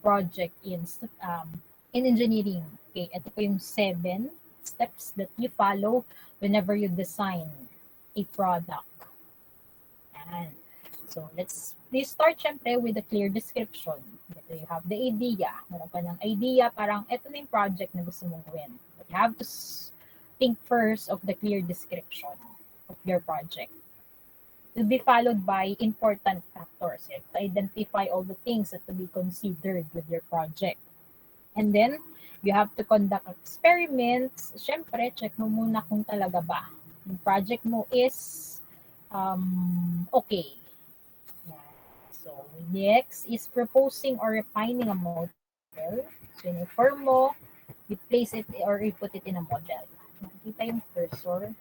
project in engineering. Okay, ito po yung 7 steps that you follow whenever you design a product. Yan. So, let's start syempre with a clear description. Ito, you have the idea. Meron ka ng idea, parang ito na yung project na gusto mong gawin. But you have to think first of the clear description of your project. To be followed by important factors. You have to identify all the things that to be considered with your project. And then, you have to conduct experiments. Syempre, check mo muna kung talaga ba yung project mo is okay. Yan. So, next is proposing or refining a model. So, in-form mo, you place it or you put it in a model. Nakikita yung cursor.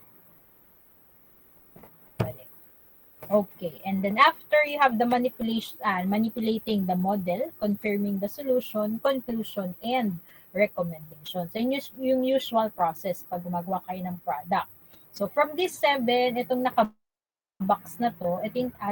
Okay, and then after you have the manipulating the model, confirming the solution, conclusion, and recommendation. So, yung usual process pag gumagawa kayo ng product. So, from this 7, itong naka-box na to,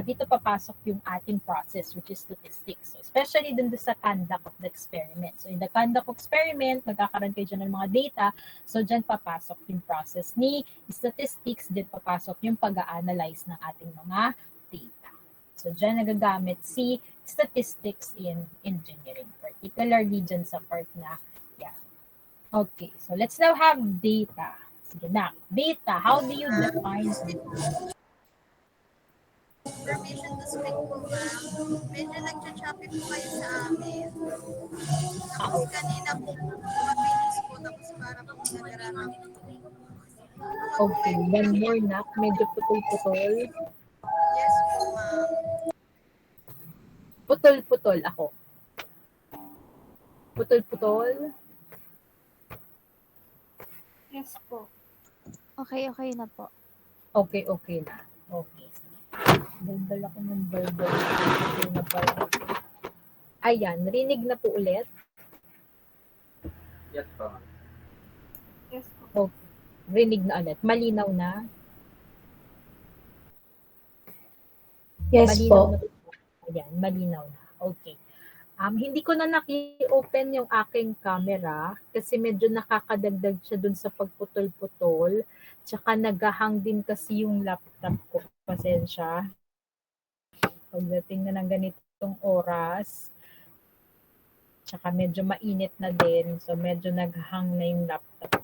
dito papasok yung ating process, which is statistics. So, especially dun sa conduct of the experiment. So, in the conduct of experiment, magkakaroon kayo dyan ng mga data. So, dyan papasok yung process ni statistics, dyan papasok yung pag-a-analyze ng ating mga data. So, dyan nagagamit si statistics in engineering, particularly dyan sa part na yan. Okay, so let's now have data. Sige na. Data, how do you define data? Permission to speak po, ma'am. Medyo nag-choppy po kayo sa amin. Tapos kanina po, mabilis po, tapos para po nag-rarap. Okay, one more na. Medyo putol-putol. Yes po, ma'am. Putol-putol ako. Putol-putol. Yes po. Okay na po. Okay na. Okay. Daldal ako ng verbal. Okay na pala. Ayan, rinig na po ulit. Yes po. Yes po. Okay. Rinig na ulit. Malinaw na. Yes malinaw po. Na. Ayan, malinaw na. Okay. Hindi ko na naki-open yung aking camera kasi medyo nakakadagdag siya dun sa pagputol-putol. Tsaka naghahang din kasi yung laptop ko. Pasensya. Pagdating na ng ganitong oras, tsaka medyo mainit na din. So, medyo naghang na yung laptop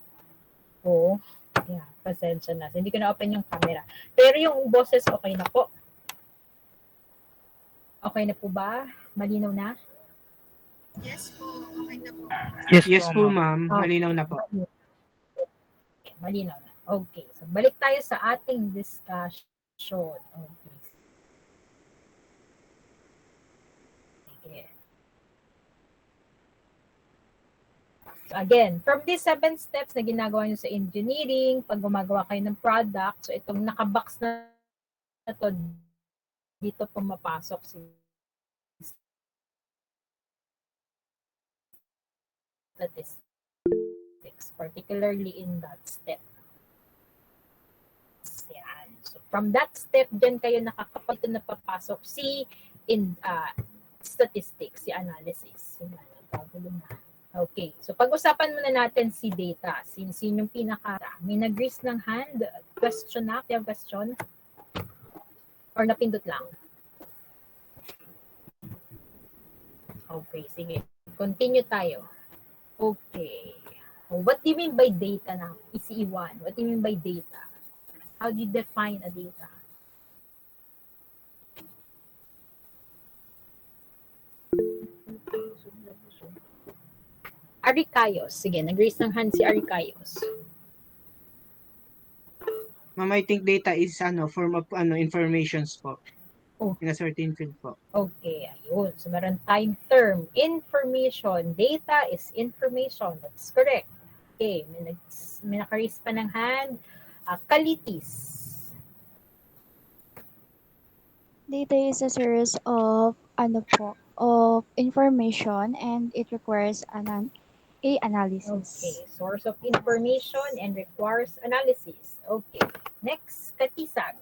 ko. Yeah, pasensya na. So, hindi ko na-open yung camera. Pero yung boses, okay na po. Okay na po ba? Malinaw na? Yes po, okay na po. Yes po, ma'am. Malinaw na po. Okay, malinaw na. Okay. So, balik tayo sa ating discussion. Okay. Sige. So, again, from these 7 steps na ginagawa nyo sa engineering, pag gumagawa kayo ng product, so itong nakabox na to, dito pumapasok si statistics, particularly in that step. Yan. So from that step, dyan kayo nakakapito na papasok si statistics, si analysis. Okay, so pag-usapan muna natin si data. Sino yung pinaka, may nag-raise ng hand, question na, kaya question? Or napindot lang? Okay, sige. Continue tayo. Okay. What do you mean by data now? ECE1. What do you mean by data? How do you define a data? Aricayos. Sige, nag-raise ng hand si Aricayos. Ma'am, I think data is form of informations po. Oh. In a certain field po. Okay, ayun. So, meron tayong term, information. Data is information. That's correct. Okay, may naka-raise pa ng hand. Kalitis. Data is a series of of information and it requires an analysis. Okay, source of information and requires analysis. Okay, next, Katisag.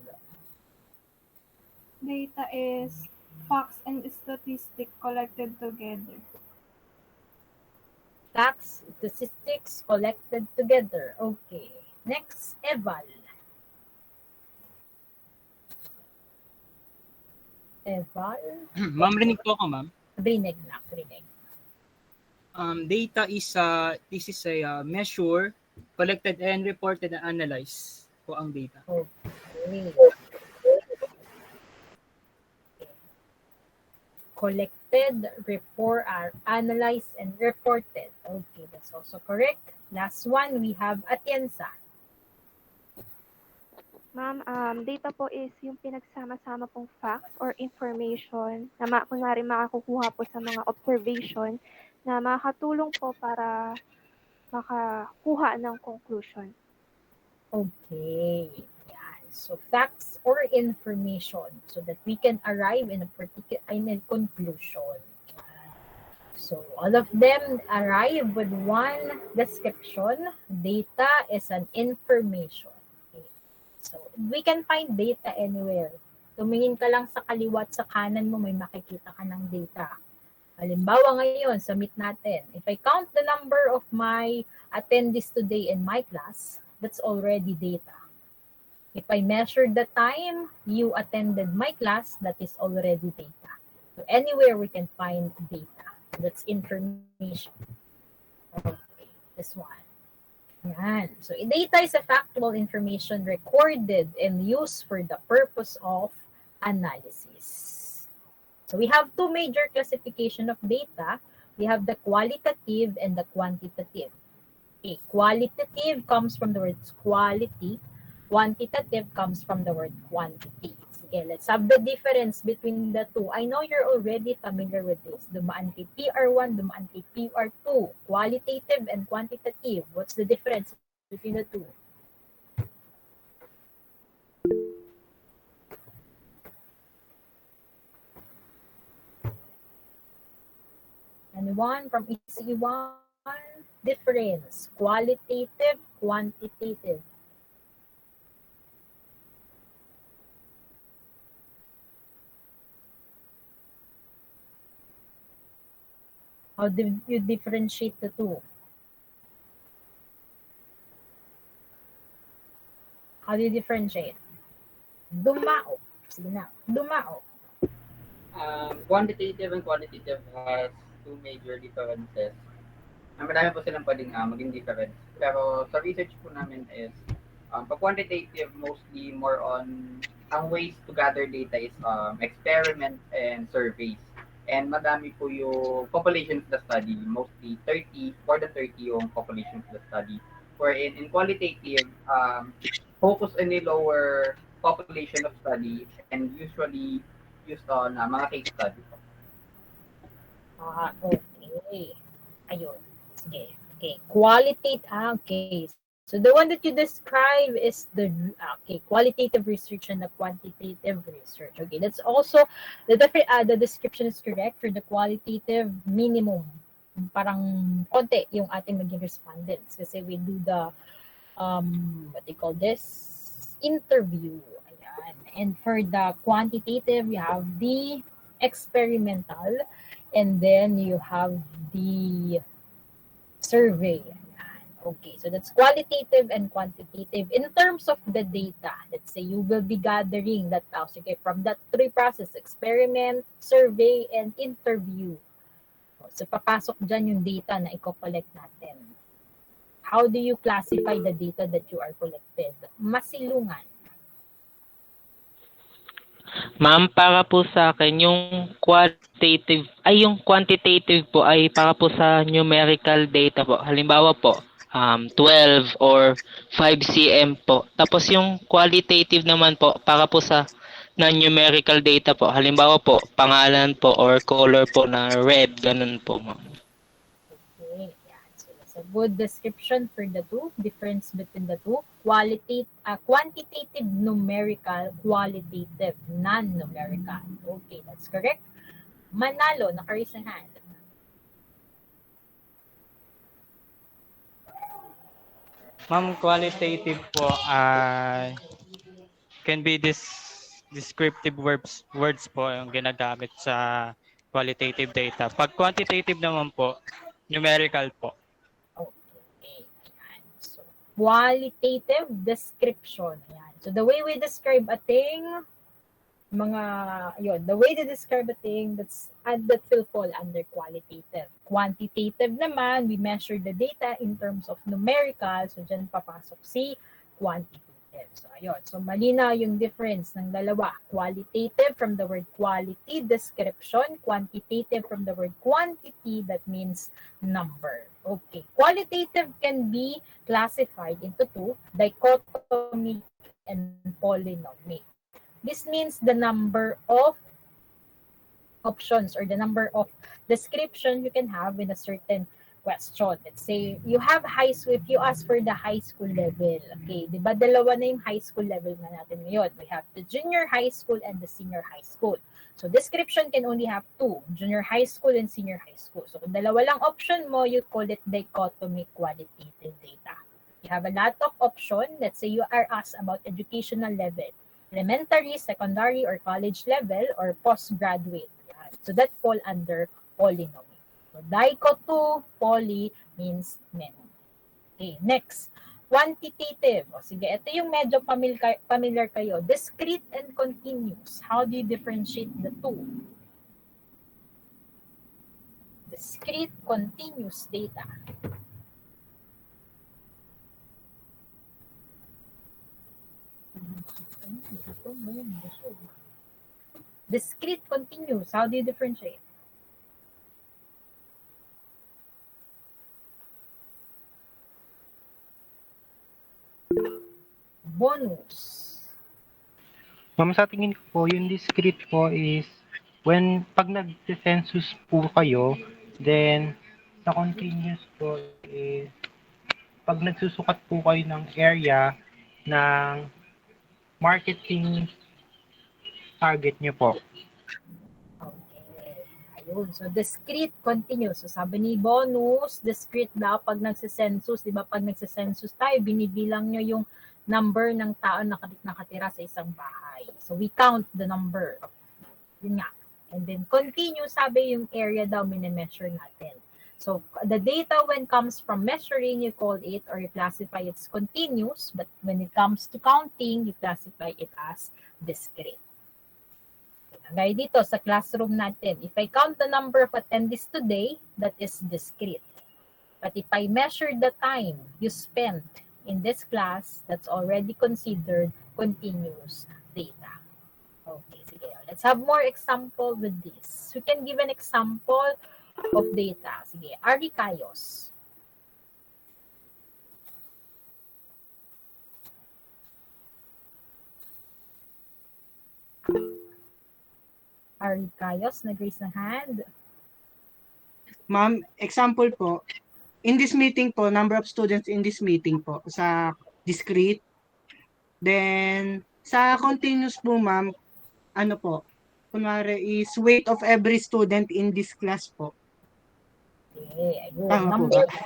Data is facts and statistics collected together. Facts, statistics collected together. Okay. Next, eval. Eval. Ma'am, rinig po ako, ma'am. Rinig na, rinig. Data is this is a measure, collected and reported and analyzed po ang data. Okay. Collected, report, are analyzed, and reported. Okay, that's also correct. Last one, we have Atienza. Ma'am, data po is yung pinagsama-sama pong facts or information na kunwari makakukuha po sa mga observation na makakatulong po para makakuha ng conclusion. Okay. Yan. So facts or information so that we can arrive in a particular conclusion. So all of them arrive with one description. Data is an information. Okay. So we can find data anywhere. Tumingin ka lang sa kaliwa at sa kanan mo, may makikita ka ng data. Halimbawa ngayon, submit natin. If I count the number of my attendees today in my class, that's already data. If I measure the time you attended my class, that is already data. So anywhere we can find data. That's information. Okay, this one. Yan. So data is a factual information recorded and used for the purpose of analysis. So we have two major classification of data. We have the qualitative and the quantitative. Okay, qualitative comes from the word quality. Quantitative comes from the word quantity. Okay, let's have the difference between the two. I know you're already familiar with this. Dumaan kay PR1, dumaan kay PR2. Qualitative and quantitative. What's the difference between the two? Anyone from EC1? Difference. Qualitative, quantitative. How do you differentiate the two? How do you differentiate? Dumao. Sige na. Dumao. Quantitative and qualitative has two major differences. Marami po silang pwedeng maging difference. Pero sa research po namin is, pag quantitative, mostly more on, ang ways to gather data is experiment and surveys. And madami po yung population of the study, mostly 30, more than 30 yung population of the study. Wherein in qualitative, focus on a lower population of study and usually used on mga case study. Okay. Ayun. Sige. Okay. Okay. So the one that you describe is the qualitative research and the quantitative research. Okay, that's also the description is correct for the qualitative minimum. Parang konti yung ating maging respondents kasi we do the what they call this interview. Ayan. And for the quantitative, you have the experimental and then you have the survey. Okay, so that's qualitative and quantitative. In terms of the data, let's say you will be gathering that okay, from that three process, experiment, survey, and interview. So papasok dyan yung data na i-collect natin. How do you classify the data that you are collected? Masilungan. Ma'am, para po sa akin, yung quantitative po ay para po sa numerical data po. Halimbawa po, 12 or 5 cm po. Tapos yung qualitative naman po, para po sa non-numerical data po. Halimbawa po, pangalan po or color po na red, ganun po, ma'am. Okay, yeah. So that's a good description for the two, difference between the two. Quantitative, numerical, qualitative, non-numerical. Okay, that's correct. Manalo, naka-raise ang hand. Ma'am, qualitative po can be descriptive words po yung ginagamit sa qualitative data. Pag quantitative naman po, numerical po. qualitative description. Ayan. So the way we describe a thing, the way to describe a thing that will fall under qualitative. Quantitative naman, we measure the data in terms of numerical. So dyan papasok si quantitative. So ayun. So malinaw yung difference ng dalawa. Qualitative from the word quality, description. Quantitative from the word quantity, that means number. Okay. Qualitative can be classified into two, dichotomic and polynomial. This means the number of options or the number of description you can have in a certain question. Let's say you have high school, if you ask for the high school level, okay, di ba dalawa na yung high school level na natin ngayon. We have the junior high school and the senior high school. So description can only have two, junior high school and senior high school. So kung dalawa lang option mo, you call it dichotomic qualitative data. You have a lot of option. Let's say you are asked about educational level, elementary, secondary, or college level, or postgraduate. So that fall under polynomial. So dichoto, poly means many. Okay, next. Quantitative. O sige, ito yung medyo familiar kayo. Discrete and continuous. How do you differentiate the two? Discrete, continuous data. Discrete, continuous. How do you differentiate? Bonus. Ma'am, sa tingin ko po, yung discrete po is pag nag-census po kayo, then sa continuous po is pag nagsusukat po kayo ng area ng marketing target nyo po. Okay. Ayun. So, discrete, continuous. So, sabi ni Bonus, discrete daw pag nagsisensus. Di ba pag nagsisensus tayo, binibilang nyo yung number ng tao na nakatira sa isang bahay. So, we count the number. Yun nga. And then, continuous, sabi yung area daw minimeasure natin. So, the data when comes from measuring, you call it or you classify it as continuous. But when it comes to counting, you classify it as discrete. Gaya dito sa classroom natin, if I count the number of attendees today, that is discrete. But if I measure the time you spent in this class, that's already considered continuous data. Okay, sige. Let's have more example with this. We can give an example of data. Sige, Aricayos. Aricayos, nag-raise ng hand. Ma'am, example po, in this meeting po, number of students in this meeting po, sa discrete. Then, sa continuous po, ma'am, ano po, kunwari is weight of every student in this class po. Okay, ayun. Tama po Number, ba?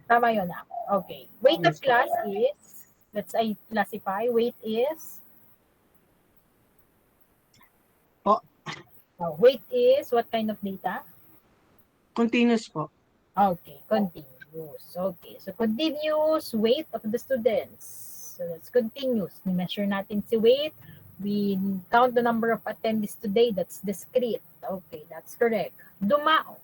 tama yun na. Okay. Weight of class is, let's say, classify, weight is, weight is, what kind of data? Continuous po. Okay, continuous. Okay, so continuous weight of the students. So that's continuous. We-measure natin si weight. We count the number of attendees today. That's discrete. Okay, that's correct. Dumao.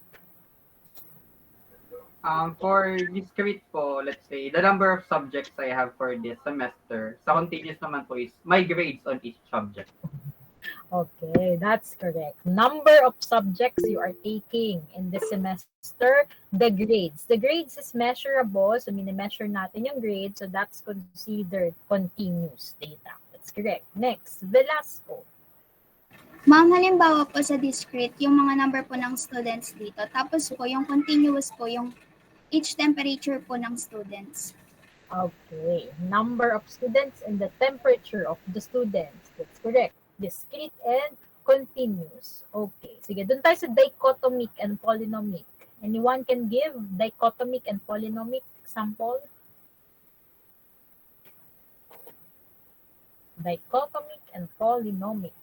For discrete po, let's say, the number of subjects I have for this semester. Sa continuous naman po is my grades on each subject. Okay, that's correct. Number of subjects you are taking in this semester, the grades. The grades is measurable, so mini-measure natin yung grades, so that's considered continuous data. That's correct. Next, Velasco. Ma'am, halimbawa po sa discrete, yung mga number po ng students dito. Tapos po, yung continuous po, yung each temperature po ng students. Okay, number of students and the temperature of the students. That's correct. Discrete and continuous. Okay, sige, dun tayo sa dichotomic and polynomic. Anyone can give dichotomic and polynomic example? Dichotomic and polynomic.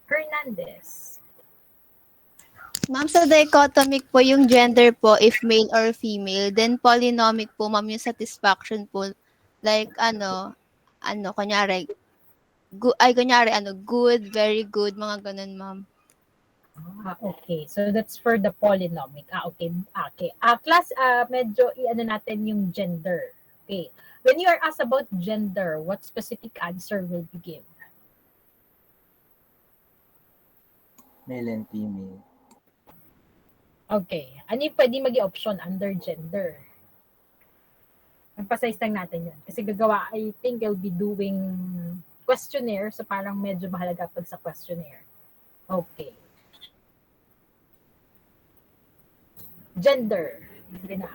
Hernandez. Ma'am, sa dichotomic po yung gender po, if male or female. Then polynomic po, ma'am, yung satisfaction po. Like, kunyari, good, very good, mga ganun, ma'am. Okay. So that's for the polynomic. Okay. Okay. Class, medyo i-ano natin yung gender. Okay. When you are asked about gender, what specific answer will you give? Male and female. Okay. Ano yung pwede maging option under gender? Emphasize lang natin yun. Kasi gagawa, I think I'll be doing questionnaire. So parang medyo mahalaga pag sa questionnaire. Okay. Gender. Sige na.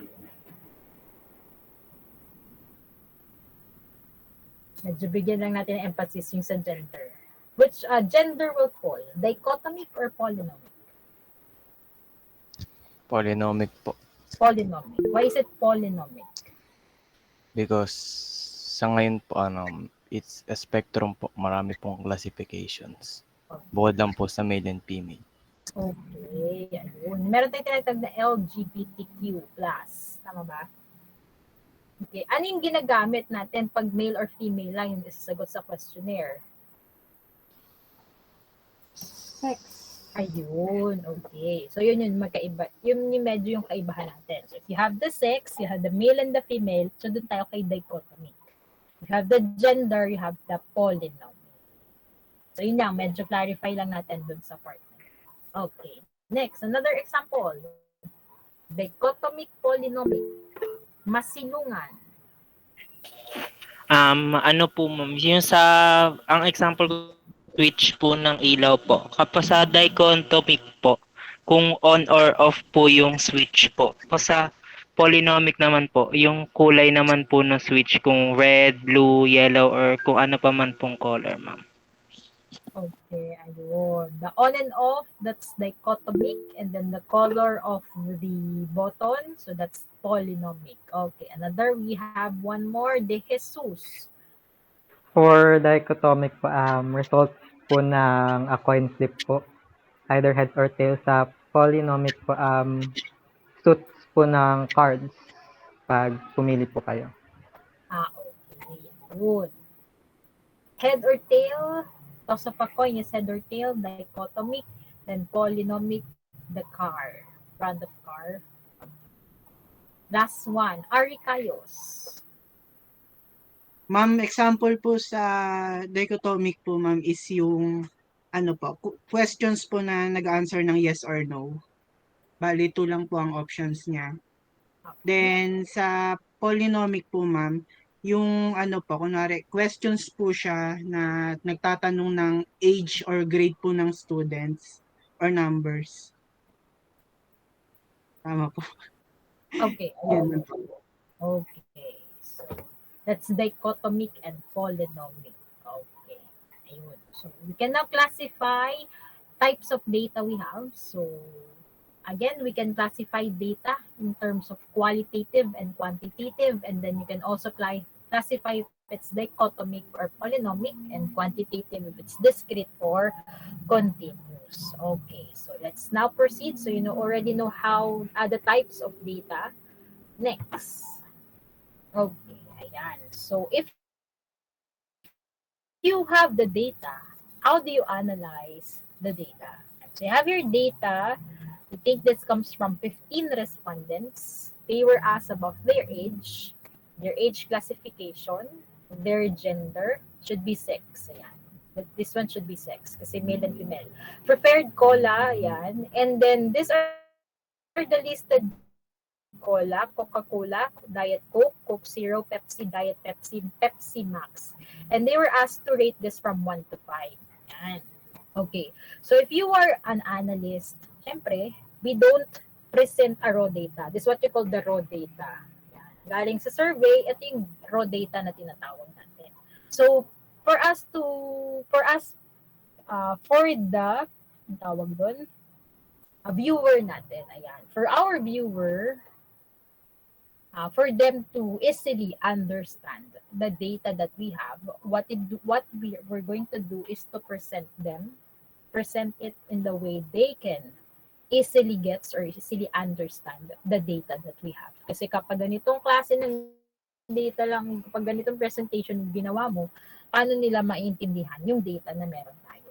Medyo bigyan lang natin ng emphasis yung sa gender. Which gender will fall? Dichotomic or polynomic? Polynomic po. Polynomic. Why is it polynomic? Because sa ngayon po, it's a spectrum po. Marami pong classifications. Bukod lang po sa male and female. Okay. Ayun. Meron tayong tinatag na LGBTQ+. Tama ba? Okay. Ano yung ginagamit natin pag male or female lang yung isasagot sa questionnaire? Sex. Ayun. Okay. So, yun yung magkaiba. Yun yung medyo yung kaibahan natin. So, if you have the sex, you have the male and the female, so dun tayo kay dichotomy. If you have the gender, you have the polynomial. So, yun lang. Medyo clarify lang natin dun sa part. Okay. Next, another example. Dichotomic polynomic. Masilungan. Ano po, ma'am, yung ang example switch po ng ilaw po. Kapag sa dichotomic po, kung on or off po yung switch po. Kapag sa polynomic naman po, yung kulay naman po ng switch kung red, blue, yellow, or kung ano pa man pong color, ma'am. Okay, ayun. The on and off, that's dichotomic. And then the color of the button, so that's polynomic. Okay, another, we have one more, De Jesus. For dichotomic po, results po ng a coin flip po, either heads or tails. Sa polynomic po, suits po ng cards pag pumili po kayo. Okay. Good. Head or tail, toss up a coin is head or tail, dichotomic, then polynomic, the car, brand of car. Last one, Arikayos. Ma'am, example po sa dichotomic po, ma'am, is yung questions po na nag-answer ng yes or no. Bali, 2 lang po ang options niya. Then, sa polynomic po, ma'am, yung kunwari, questions po siya na nagtatanong ng age or grade po ng students or numbers. Tama po. Okay. Yan lang po. Okay. So, that's dichotomic and polynomic. Okay. Ayun. So, we can now classify types of data we have. So, again, we can classify data in terms of qualitative and quantitative, and then you can also classify if it's dichotomic or polynomic, and quantitative if it's discrete or continuous. Okay, so let's now proceed. So you already know how the types of data. Next. Okay, ayan. So if you have the data, how do you analyze the data? So you have your data. You think this comes from 15 respondents. They were asked about their age classification, their gender, should be sex. Ayan. But this one should be sex kasi male and female. Prepared cola, ayan. And then these are the listed cola, Coca-Cola, Diet Coke, Coke Zero, Pepsi, Diet Pepsi, Pepsi Max. And they were asked to rate this from 1 to 5. Ayan. Okay. So if you are an analyst, syempre, we don't present a raw data. This is what you call the raw data. Yan. Galing sa survey, ito yung raw data na tinatawag natin. So, for the tawag doon, a viewer natin, ayan. For our viewer, for them to easily understand the data that we have, what we're going to do is to present it in the way they can easily gets or easily understand the data that we have. Kasi kapag ganitong klase ng data lang, kapag ganitong presentation yung ginawa mo, paano nila maintindihan yung data na meron tayo?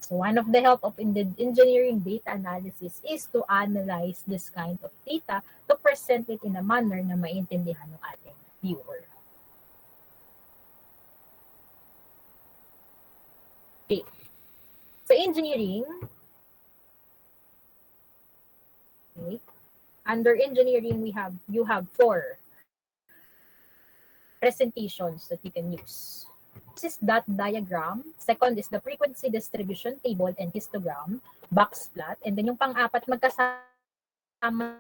So one of the help of engineering data analysis is to analyze this kind of data to present it in a manner na maintindihan ng ating viewer. Okay. So engineering, okay. Under engineering, you have 4 presentations that you can use. This is dot diagram. Second is the frequency distribution table and histogram, box plot. And then yung pang-apat, magkasama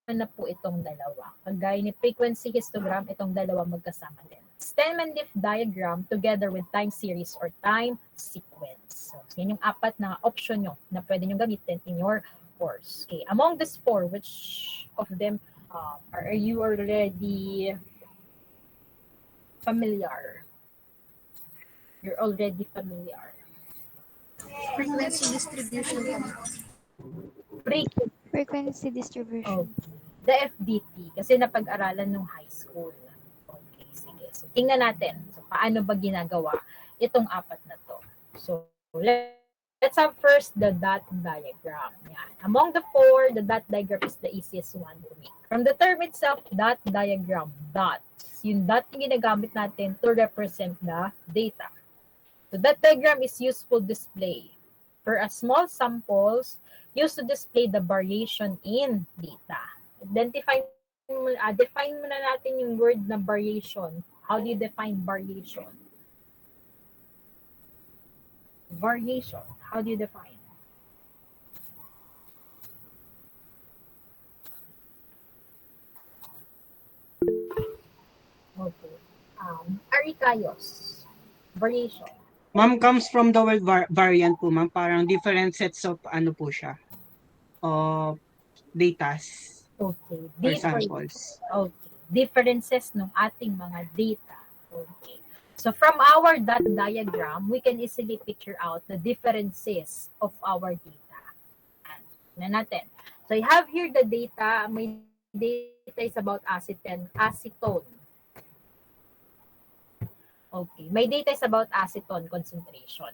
na po itong dalawa. Kagaya ni frequency histogram, itong dalawa magkasama din. Stem and leaf diagram together with time series or time sequence. So, yan yung 4 na option nyo na pwede nyo gamitin in your course. Okay, among these 4, which of them are you already familiar? You're already familiar. Frequency distribution. Frequency distribution. Oh, the FDT, kasi napag-aralan nung high school. Okay, sige. So, tingnan natin. So, paano ba ginagawa itong 4 na to? So, let's have first the dot diagram. Yan. Among the 4, the dot diagram is the easiest one to make. From the term itself, dot diagram, dots. Yung dot yung ginagamit natin to represent the data. So that diagram is useful display for a small samples used to display the variation in data. Define muna natin yung word na variation. How do you define variation? Variation. How do you define? Okay. Arikayos. Variation. Ma'am, comes from the word variant po, ma'am. Parang different sets of ano po siya. Of datas. Okay. Or samples. Okay. Differences ng ating mga data. Okay. So from our dot diagram, we can easily picture out the differences of our data. Na natin. So I have here the data. My data is about acetone. Okay. My data is about acetone concentration.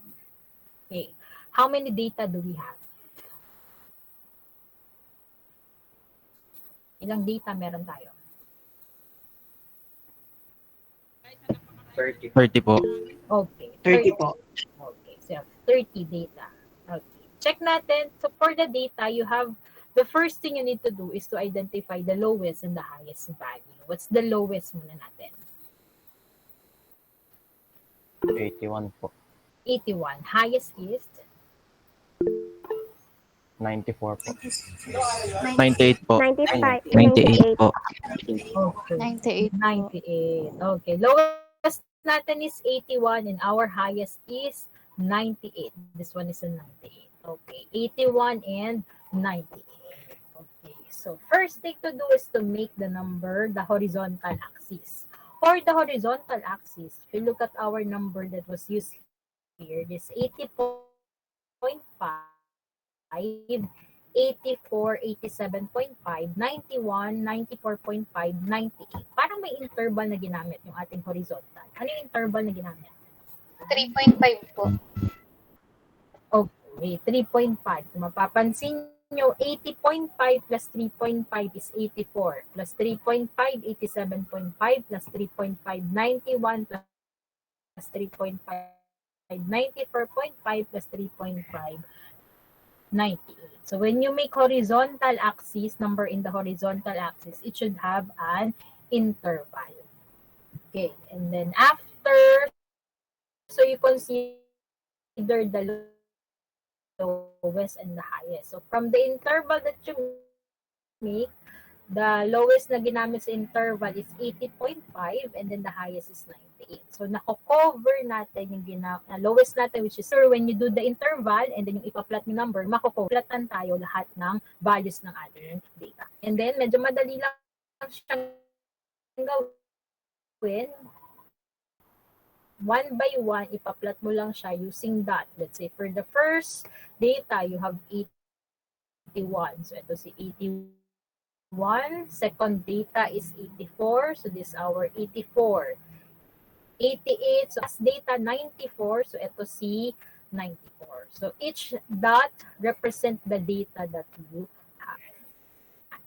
Okay. How many data do we have? Ilang data meron tayo? 30 po. Okay. 30 po. Okay. So 30 data. Okay. Check natin. So for the data, you have, the first thing you need to do is to identify the lowest and the highest value. What's the lowest muna natin? 81 po. 81. Highest is? 94 po. 98 po. 95. 98 po. Okay. 98. Okay. Lowest natin is 81 and our highest is 98. This one is a 98. Okay. 81 and 98. Okay. So first thing to do is to make the number the horizontal axis. For the horizontal axis, if you look at our number that was used here, this 80.5, 84, 87.5, 91, 94.5, 98. Parang may interval na ginamit yung ating horizontal. Ano yung interval na ginamit? 3.5 po. Okay, 3.5. Kung mapapansin nyo, 80.5 plus 3.5 is 84. Plus 3.5, 87.5 plus 3.5, 91 plus 3.5, 94.5 plus 3.5, 98. So when you make horizontal axis, number in the horizontal axis, it should have an interval. Okay, and then after, so you consider the lowest and the highest. So from the interval that you make, the lowest na ginamit sa interval is 80.5 and then the highest is 98. So nako-cover natin yung lowest natin, which is when you do the interval and then yung ipa-plot yung number, mako-platan tayo lahat ng values ng ating data. And then medyo madali lang siyang gawin. One by one, ipa-plot mo lang siya using dot. Let's say for the first data, you have 81. So ito si 81. Second data is 84. So this is our 84. 88. So as data 94. So ito si 94. So each dot represent the data that you have.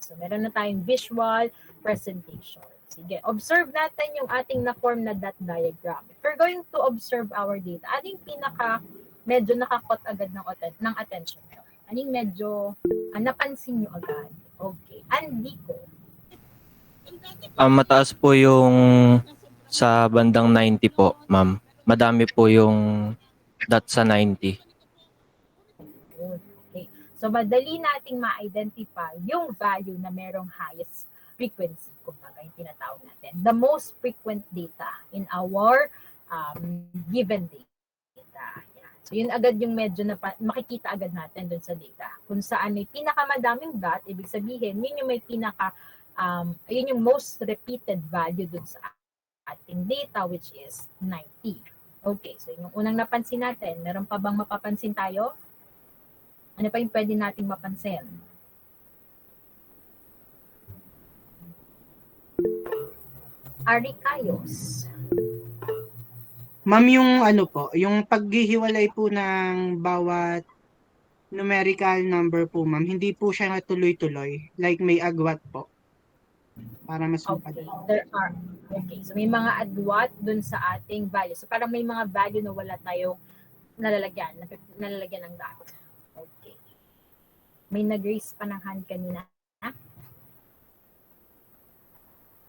So meron na tayong visual presentation. Sige, observe natin yung ating na-form na dot diagram. If we're going to observe our data, ating medyo nakakot agad ng attention nyo? Aning medyo napansin nyo agad? Okay. Andi ko. Mataas po yung sa bandang 90 po, ma'am. Madami po yung dot sa 90. Okay. So madali nating ma-identify yung value na merong highest frequency, kumbaga yung tinatawag natin. The most frequent data in our given data. Yan. So yun agad yung medyo makikita agad natin dun sa data. Kung saan may pinakamadaming dot, ibig sabihin, yun yung may yun yung most repeated value dun sa ating data, which is 90. Okay, so yung unang napansin natin, meron pa bang mapapansin tayo? Ano pa yung pwede nating mapansin? Arikayos. Ma'am, yung yung paghihiwalay po ng bawat numerical number po, ma'am, hindi po siya tuloy-tuloy. Like may agwat po. Para mas Okay, there are. Okay, so may mga agwat dun sa ating value. So parang may mga value na wala tayong nalalagyan ng dot. Okay. May nag-raise pa ng hand kanina.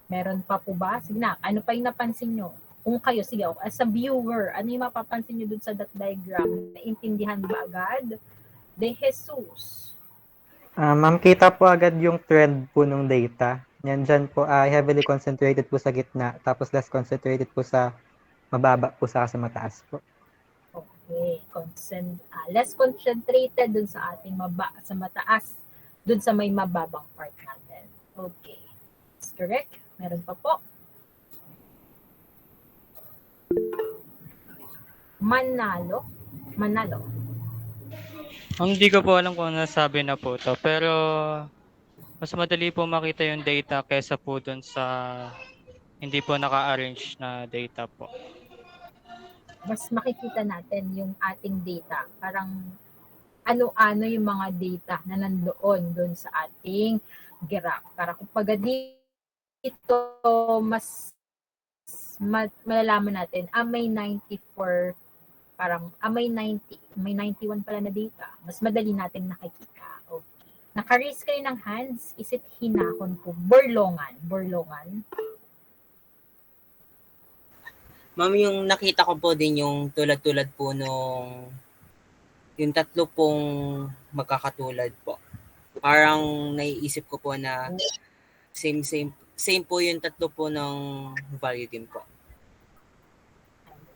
Meron pa po ba? Sige na, ano pa yung napansin nyo? Kung kayo, sige, as a viewer, ano yung mapapansin nyo dun sa dot diagram? Naintindihan ba agad? De Jesus. Ma'am, kita po agad yung trend po ng data. Yan dyan po, heavily concentrated po sa gitna, tapos less concentrated po sa mababa po sa mataas po. Okay, less concentrated dun sa ating sa mataas, dun sa may mababang part natin. Okay, that's correct. Meron pa po. Manalo. Hindi ko po alam kung nasabi na po to, pero mas madali po makita yung data kesa po dun sa hindi po naka-arrange na data po. Mas makikita natin yung ating data. Parang ano-ano yung mga data na nandoon doon sa ating graph. Para kumbaga dito, mas malalaman natin, may 94, parang may 90, may 91 pala na data. Mas madali nating nakikita. Okay. Naka-raise kayo ng hands. Is it hinahon po? Borlongan. Ma'am, yung nakita ko po din yung tulad-tulad po nung yung tatlo pong magkakatulad po. Parang naiisip ko po na same po yung tatlo po ng value din po.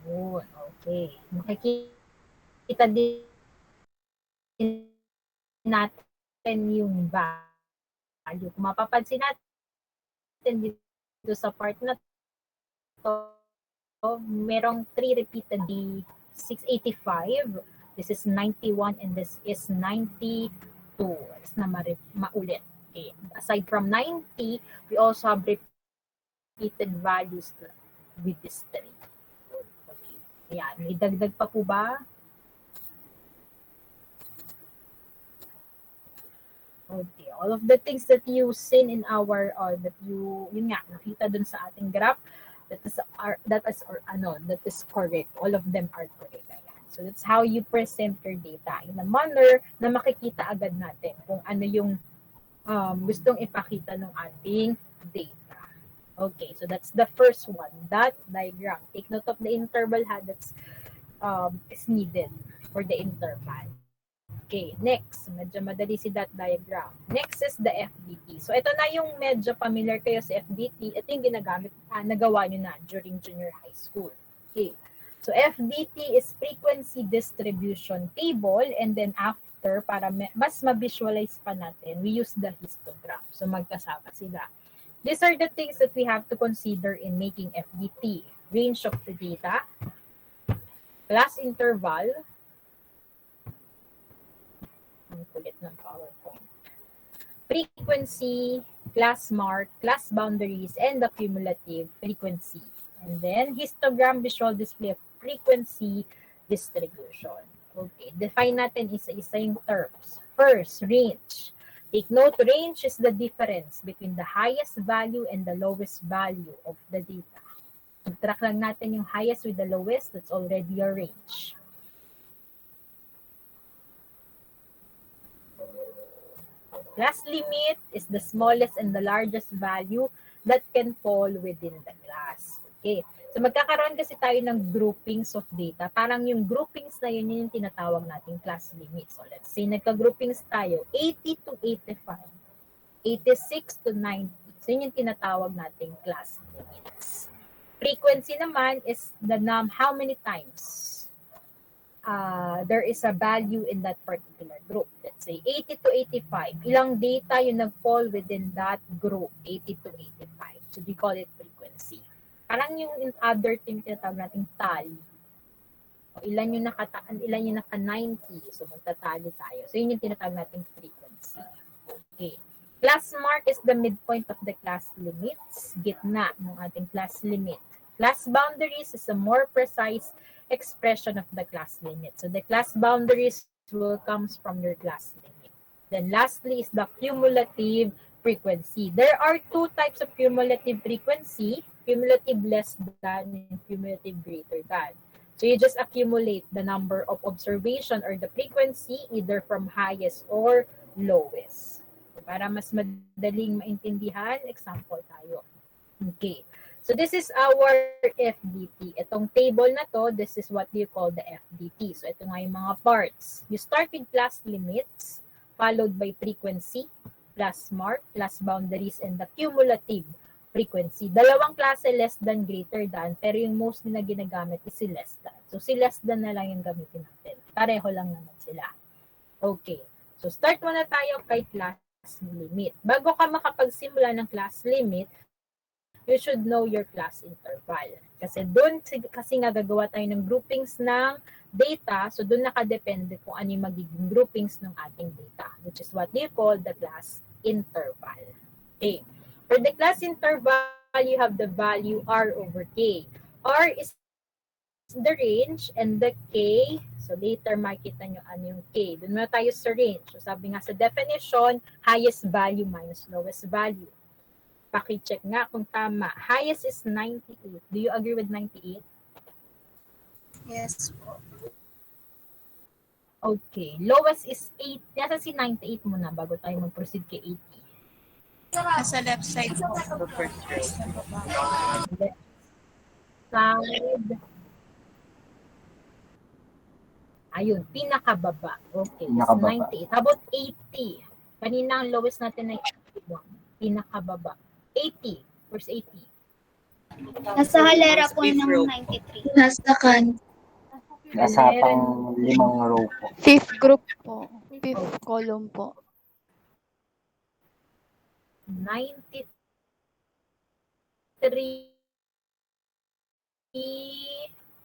Oh, okay. Makikita din natin yung value. Kung mapapansin natin dito sa part na to, merong 3 repeated 685. This is 91 and this is 92. It's na maulit. Okay. Aside from 90, we also have repeated values with this 3. Okay. Ayan. May dagdag pa po ba? Okay. All of the things that you've seen in our, yun nga, nakita dun sa ating graph, that is correct. All of them are correct. Ayan. So that's how you present your data in a manner na makikita agad natin kung ano yung gustong ipakita ng ating data. Okay, so that's the first one, that diagram. Take note of the interval that's is needed for the interval. Okay, next, medyo madali si that diagram. Next is the FDT. So ito na yung medyo familiar kayo sa FDT. Ito yung nagawa nyo na during junior high school. Okay, so FDT is frequency distribution table, and then after, para mas ma-visualize pa natin, we use the histogram. So magkasama sila. These are the things that we have to consider in making FDT. Range of the data, class interval, ang kulit ng PowerPoint. frequency, class mark, class boundaries, and the cumulative frequency. And then histogram, visual display of frequency distribution. Okay, define natin isa-isa yung terms. First, range. Take note, range is the difference between the highest value and the lowest value of the data. Subtract lang natin yung highest with the lowest, that's already your range. Class limit is the smallest and the largest value that can fall within the class. Okay. So magkakaroon kasi tayo ng groupings of data. Parang yung groupings na yun yung tinatawag nating class limit. So let's say nagka-groupings tayo 80 to 85, 86 to 90. So yun yung tinatawag nating class limits. Frequency naman is the how many times there is a value in that particular group. Let's say 80 to 85. Ilang data yung nag-fall within that group, 80 to 85. So we call it frequency. Parang yung in other term tinatawag natin tally. O ilan yung naka-90. So magtatally tayo. So yun yung tinatawag natin frequency. Okay. Class mark is the midpoint of the class limits. Gitna ng ating class limit. Class boundaries is a more precise expression of the class limit. So the class boundaries will comes from your class limit. Then lastly is the cumulative frequency. There are two types of cumulative frequency, cumulative less than and cumulative greater than. So you just accumulate the number of observation or the frequency either from highest or lowest. So para mas madaling maintindihan, example tayo. Okay. So this is our FDT. Itong table na to, this is what you call the FDT. So ito nga yung mga parts. You start with class limits, followed by frequency, class mark, class boundaries, and the cumulative frequency. Dalawang klase less than, greater than, pero yung mostly na ginagamit is si less than. So si less than na lang yung gamitin natin. Pareho lang naman sila. Okay. So start muna tayo kay class limit. Bago ka makapagsimula ng class limit, you should know your class interval. Kasi doon, kasi nga gagawa tayo ng groupings ng data, so doon nakadepende kung ano yung magiging groupings ng ating data, which is what you call the class interval. Okay. For the class interval, you have the value R over K. R is the range and the K, so later makita nyo ano yung K. Doon na tayo sa range. So sabi nga sa definition, highest value minus lowest value. Paki-check nga kung tama. Highest is 98. Do you agree with 98? Yes po. Okay. Lowest is 8. Nasa si 98 muna bago tayo mag-proceed kay 80. Sa left side po. Left side. Ayun, pinakababa. Okay, Pinakababa. 98. How about 80? Kanina ang lowest natin ay 81. Pinakababa. 80. Where's 80? Nasa halera po ng 93. Nasa kan. Nasa pang 5 row po. Fifth group po. Fifth column po. 93.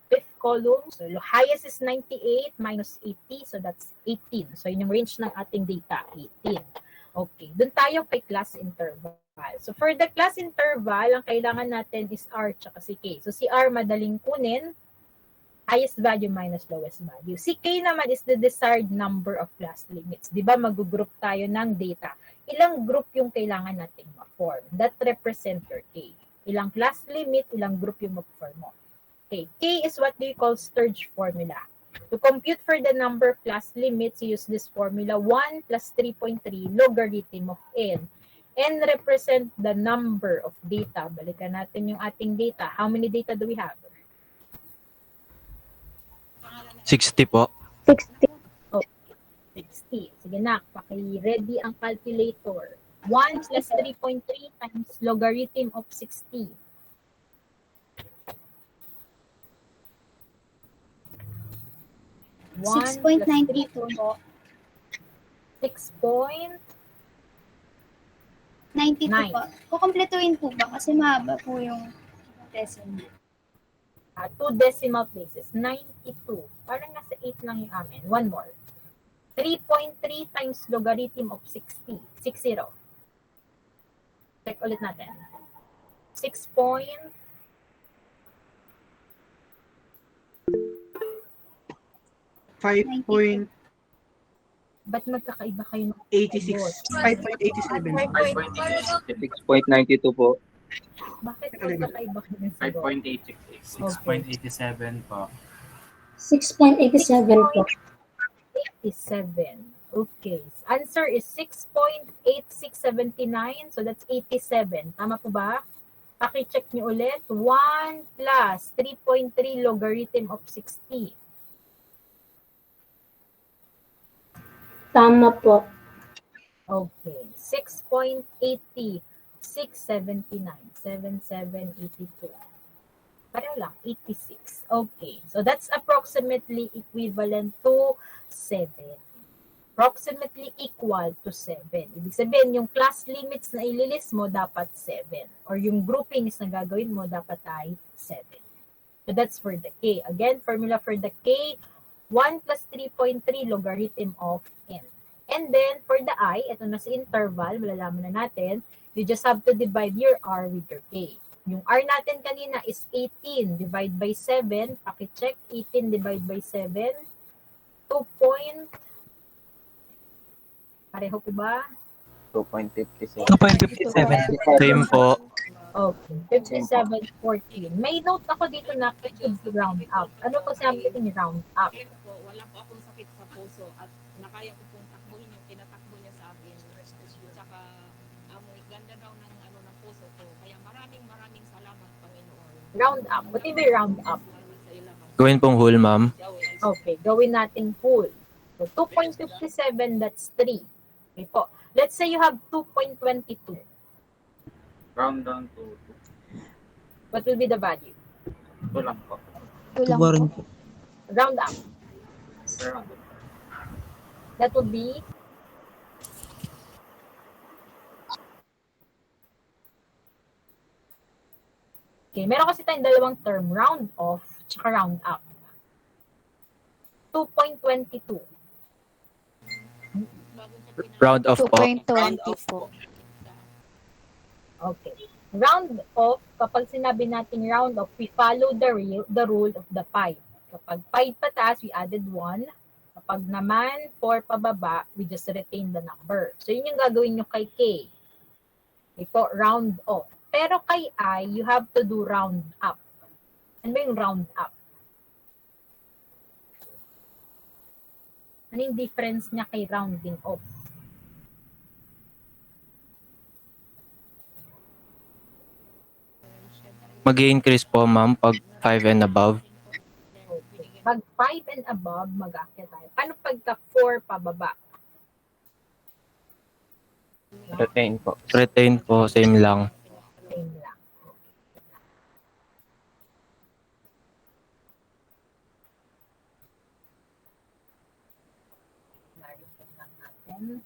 Fifth column. So highest is 98 minus 80. So that's 18. So yun yung range ng ating data. 18. Okay. Doon tayo kay class interval. So for the class interval, ang kailangan natin is R tsaka si K. So si R madaling kunin, highest value minus lowest value. Si K naman is the desired number of class limits. Di ba mag-group tayo ng data? Ilang group yung kailangan natin ma-form? That represent your K. Ilang class limit, ilang group yung mag-form mo. Okay, K is what we call Sturge formula. To compute for the number of class limits, you use this formula 1 plus 3.3 logarithm of n. N represent the number of data. Balikan natin yung ating data. How many data do we have? 60 po. 60. Oh, 60. Sige na, paki-ready ang calculator. 1 plus 3.3 times logarithm of 60. 6.92 po. 6.92 po. Kukumpletuin po ba? Kasi mahaba po yung decimal. 2 decimal places. 92. Parang nasa 8 lang yung amin. One more. 3.3 times logarithm of 60. 60. Check ulit natin. 6 point 5.86. Ba't magkakaiba kayo ng 5.87. 6.92 po. Bakit magkakaiba kayo ng sagot? 5.866. 6.87 po. 6.87 po. 87. Okay. Answer is 6.8679. So that's 87. Tama po ba? Paki-check niyo ulit. 1 plus 3.3 logarithm of 60. Tama po. Okay. 6.80. 679. 7782. Pareho lang. 86. Okay. So that's approximately equivalent to 7. Approximately equal to 7. Ibig sabihin, yung class limits na ililist mo, dapat 7. Or yung groupings na gagawin mo, dapat ay 7. So that's for the K. Again, formula for the K, 1 plus 3.3 logarithm of n. And then, for the I, ito na sa interval, malalaman na natin, you just have to divide your R with your K. Yung R natin kanina is 18 divide by 7. Paki-check, 18 divide by 7. 2. Pareho po ba? 2.57. 2.57. Same po. Okay. 57.14. May note ako dito na round up. Ano po sabi ko ni round up? Wala po akong sakit sa puso at nakaya ko pong takbuhin yung tinatakbo niya sa akin. Tsaka amoy ganda daw ng puso ko. Kaya maraming salamat, Panginoon. Round up. What do you mean round up? Gawin pong whole, ma'am. Okay. Gawin natin whole. So 2.57, that's 3. Okay po. Let's say you have 2.22. Round down to 2. What will be the value? 2 lang po. 2 lang po. Round up. Round. That would be okay, meron kasi tayong dalawang term, round off tsaka round up. 2.22. Round off po. 2.20 po. Okay. Round off, kapag sinabi natin round off, we follow the rule of the 5. Kapag 5 pataas, we added 1. Kapag naman 4 pababa, we just retain the number. So, yun yung gagawin nyo kay K. Okay po, round off. Pero kay I, you have to do round up. Ano ba yung round up? Ano yung difference niya kay rounding off? Mag-i-increase po, ma'am, pag 5 and above. Okay. Pag 5 and above, mag-aakyat tayo. Paano pagka 4 pababa? Retain po. Retain po, same lang. Same lang. Clarify lang natin.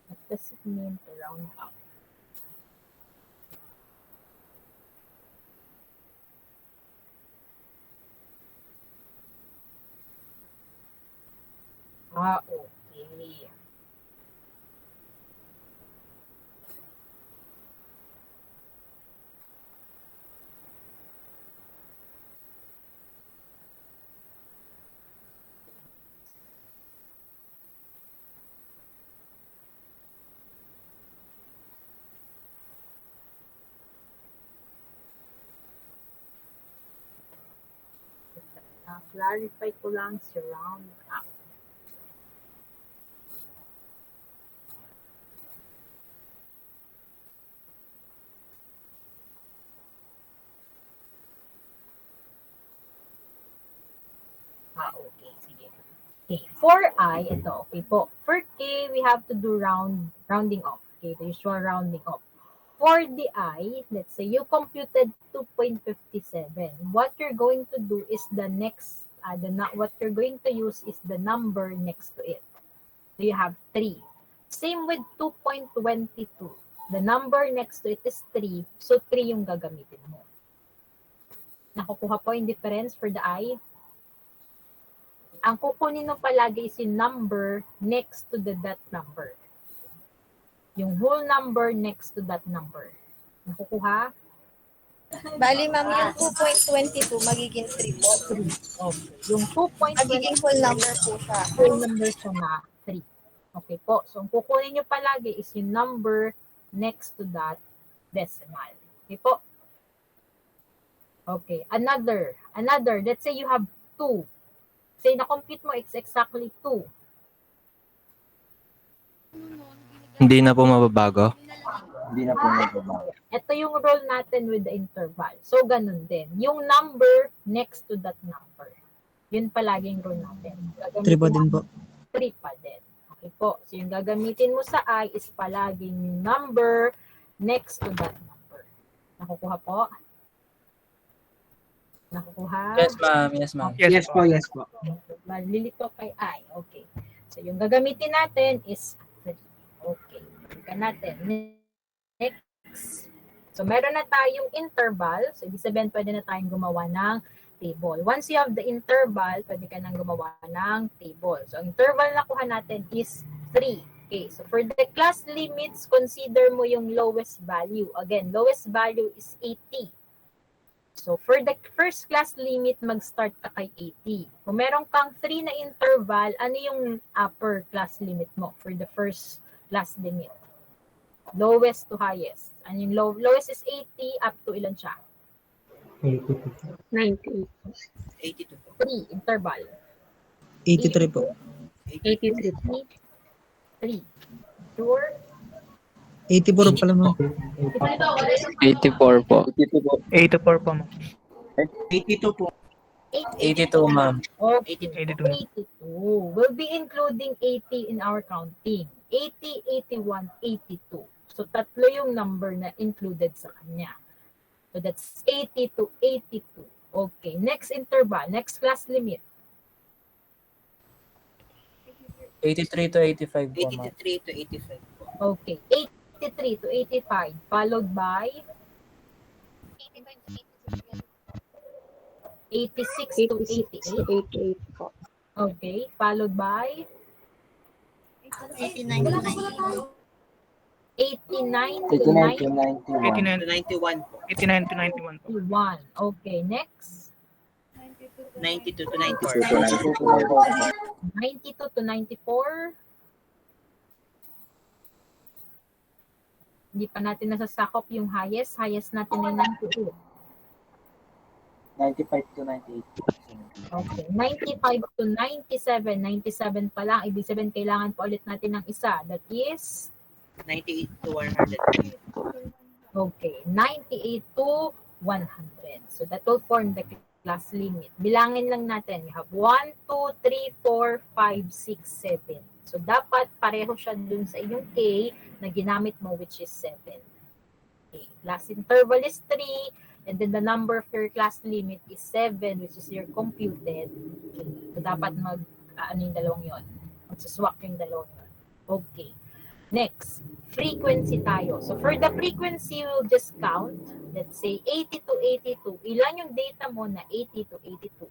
What does it mean to round up? Okay. Clarify ko lang si round up. Okay, sige. Okay, for I, ito, okay po. For K, we have to do rounding off. Okay, the usual rounding off. For the I, let's say you computed 2.57. What you're going to do is the next, what you're going to use is the number next to it. So you have 3. Same with 2.22. The number next to it is 3. So 3 yung gagamitin mo. Nakukuha po yung difference for the I? ang kukunin mo palagi is yung number next to the dot number. Yung whole number next to that number. Nakukuha? Bali, ma'am, yung 2.22 magiging 3 po. 3. Okay. Yung 2.22 Magiging whole number po siya. whole number siya na 3. Okay po. So, ang kukunin nyo palagi is yung number next to that decimal. Okay po. Okay. Another. Let's say you have 2. Say, na-compute mo, it's exactly 2. Hindi na po mababago. Hindi na po magbabago. Ito yung rule natin with the interval. So, ganun din. Yung number next to that number. Yun palaging rule natin. 3 pa din po. 3 pa din. Okay po. So, yung gagamitin mo sa I is palaging yung number next to that number. Nakukuha po? Nakukuha? Yes, ma'am. Yes, ma'am. Yes po, yes po. Malilito kay I. Okay. So, yung gagamitin natin is 3. Okay. Tingnan natin. Next. So, meron na tayong interval. So, ibig sabihin, pwede na tayong gumawa ng table. Once you have the interval, pwede ka nang gumawa ng table. So, ang interval na kuha natin is 3. Okay. So, for the class limits, consider mo yung lowest value. Again, lowest value is 80. So, for the first class limit, mag-start ka kay 80. Kung meron kang 3 na interval, ano yung upper class limit mo for the first class limit? Lowest to highest. Ano yung lowest is 80, up to ilan siya? 90. 82 po. 3, interval. 83 po. 83. 3. Sure? 84 pala mo. 84 po. 84 po, ma'am. 82 po. 82, ma'am. Okay. 82. 82. We'll be including 80 in our counting. 80, 81, 82. So, tatlo yung number na included sa kanya. So, that's 80 to 82. Okay. Next interval. Next class limit. 83 to 85 po, ma'am. 83 to 85 po. Okay. 83 to 85. Followed by 86 to 88. 88 po. Okay. Followed by 89 to 89 to 89 to 91. 91. 91 po. 89 to 91 po. 91. Okay. Next. 92 to 92 94. to 94. 92 to 94. Hindi pa natin nasasakop yung highest. Highest natin ay 92. 95 to 98. Okay. 95 to 97. 97 pa lang. Ibig sabihin, kailangan pa ulit natin ng isa. That is? 98 to 100. Okay. 98 to 100. So that will form the class limit. Bilangin lang natin. You have 1, 2, 3, 4, 5, 6, 7. So dapat pareho siya dun sa iyong K na ginamit mo, which is 7. Okay. Class interval is 3. And then the number of your class limit is 7, which is your computed. Okay. So dapat ano yung dalawang yun. Magsuswak yung dalawang yun. Okay. Next, frequency tayo. So for the frequency, we'll just count. Let's say 80 to 82. Ilan yung data mo na 80 to 82?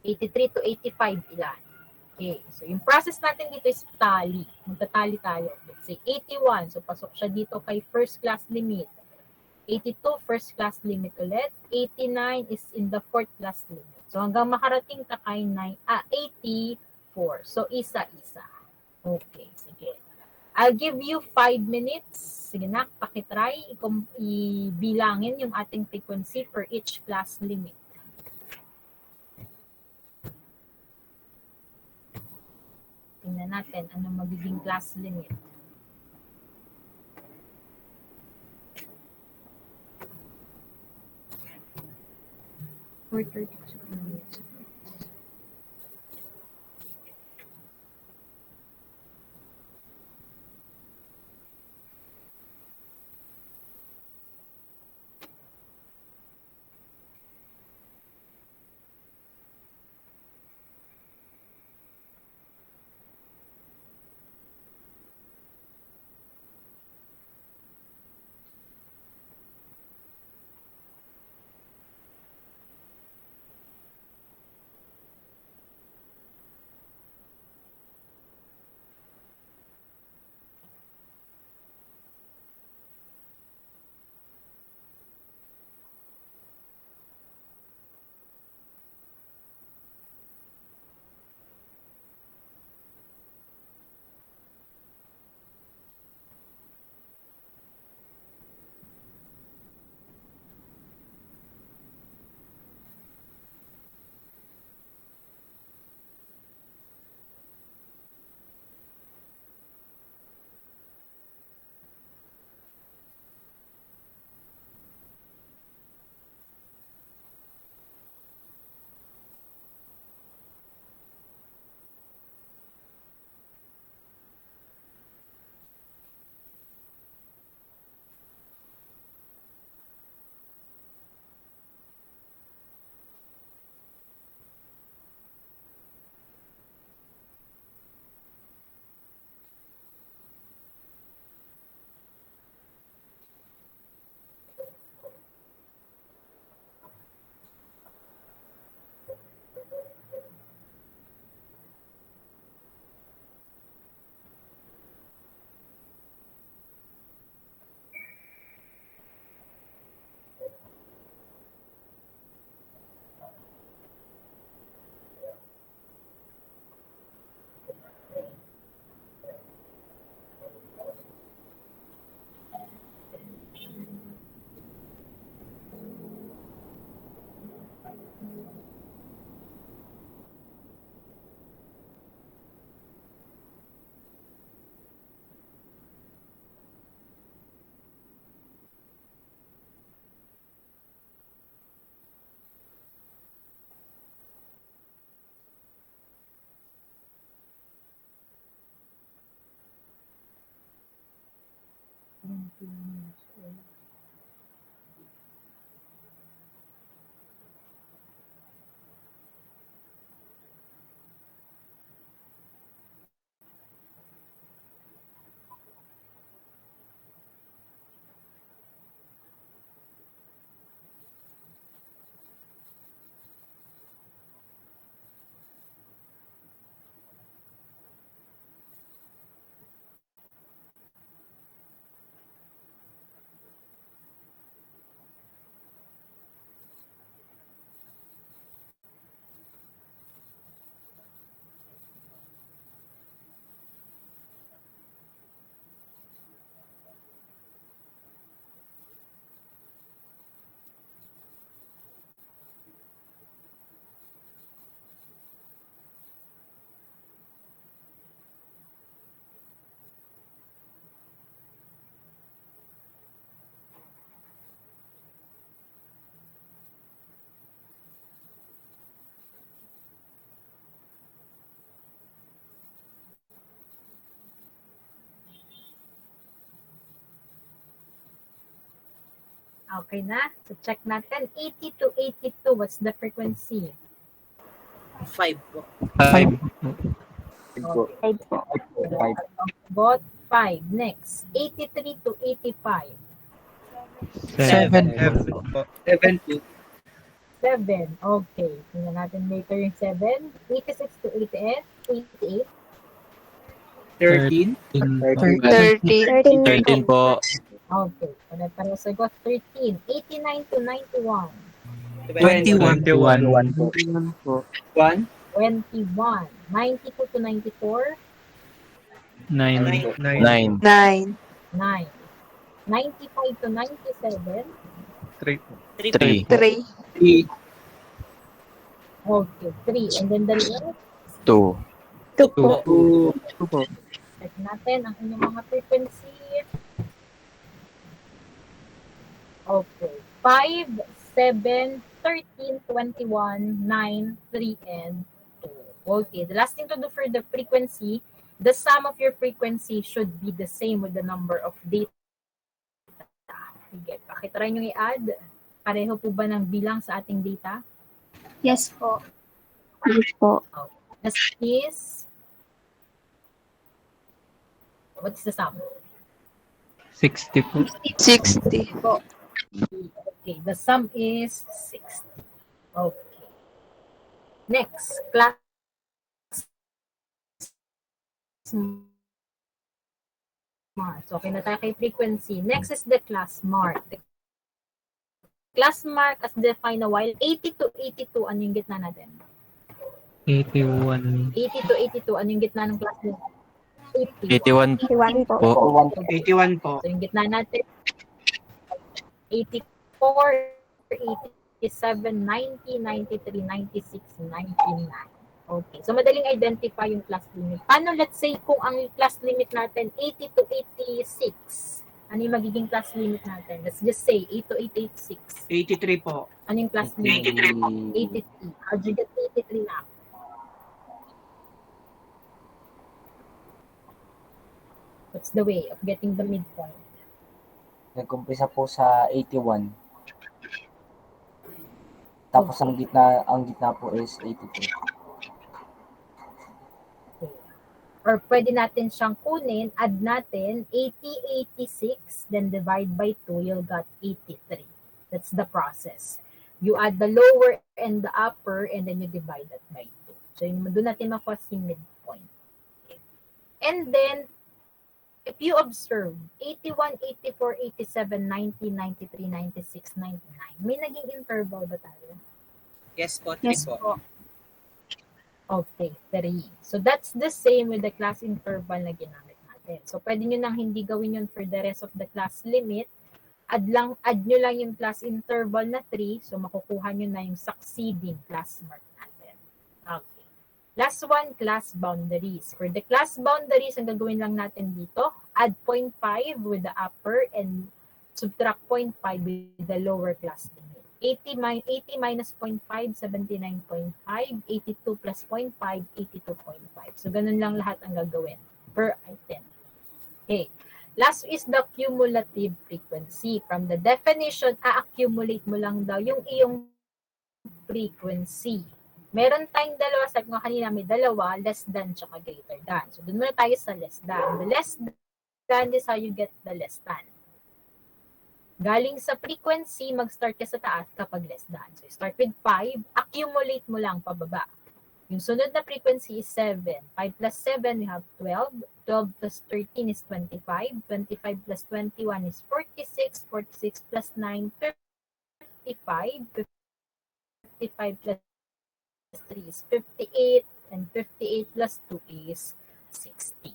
83 to 85, ilan? Okay. So yung process natin dito is tally. Magtatally tayo. Let's say 81. So pasok siya dito kay first class limit. 82, first class limit ulit. 89 is in the fourth class limit. So hanggang makarating ka kay 84. So isa-isa. Okay, sige. I'll give you 5 minutes. Sige na, pakitry. Ibilangin yung ating frequency per each class limit. Tingnan natin ano magiging class limit. For 32 minutes. Okay na? So check natin. 80 to 82, what's the frequency? 5 po. 5. Okay. Got 5. Next, 83 to 85. 7. 7 to 7. Okay. Tingnan natin later yung 7. 86 to 88. 88. 13. 13 po. Okay. Pare-pareho. So I got 13. 89 to 91. 21. 21 po. 1. 21. 92 to 94. 9. 9. 9. 95 to 97. 3 po. 3. 3. Okay. 3. And then the rest, 2. 2 po. check natin ang inyong mga frequency. Okay. 5, 7, 13, 21, 9, 3, and 2. Okay. The last thing to do for the frequency, the sum of your frequency should be the same with the number of data. Sige. Pakitry nyo i-add. Pareho po ba ng bilang sa ating data? Yes po. Yes po. This is, what's the sum? 60 po. 60. Po. Okay, the sum is 60. Okay. Next, class mark. So, okay na tayo kay frequency. Next is the class mark. The class mark as defined a while, 80 to 82, ano yung gitna natin? 81. 80 to 82, ano yung gitna ng class mark? 81 po. 81 po. So, yung gitna natin, 84, 87, 90, 93, 96, 99. Okay. So, madaling identify yung class limit. Paano, let's say, kung ang class limit natin, 80 to 86, ano yung magiging class limit natin? Let's just say, 8 to 886. 83 po. Ano yung class limit? 83. How'd you get 83 na? What's the way of getting the midpoint? Nag-umpisa po sa 81. Tapos ang gitna po is 83. Or pwede natin siyang kunin, add natin 80, 86, then divide by 2, you'll got 83. That's the process. You add the lower and the upper, and then you divide that by 2. So, doon natin makuha si midpoint. Okay. And then, if you observe, 81, 84, 87, 90, 93, 96, 99, may naging interval ba tayo? Yes po, 3 Yes po. Okay, 3. So that's the same with the class interval na ginamit natin. So pwede nyo nang hindi gawin yun for the rest of the class limit. Add nyo lang yung class interval na 3, so makukuha nyo na yung succeeding class mark natin. Okay. Last one, class boundaries. For the class boundaries, ang gagawin lang natin dito, add 0.5 with the upper and subtract 0.5 with the lower class limit. 80 minus 0.5, 79.5, 82 plus 0.5, 82.5. So, ganun lang lahat ang gagawin per item. Okay. Last is the cumulative frequency. From the definition, a-accumulate mo lang daw yung iyong frequency. Meron tayong dalawa, sabi ko kanina may dalawa, less than tsaka greater than. So, dun muna tayo sa less than. The less than is how you get the less than. Galing sa frequency, mag-start ka sa taas kapag less than. So, start with 5, accumulate mo lang pababa. Yung sunod na frequency is 7. 5 plus 7, we have 12. 12 plus 13 is 25. 25 plus 21 is 46. 46 plus 9, 55. 55 plus 3 is 58. And 58 plus 2 is 60.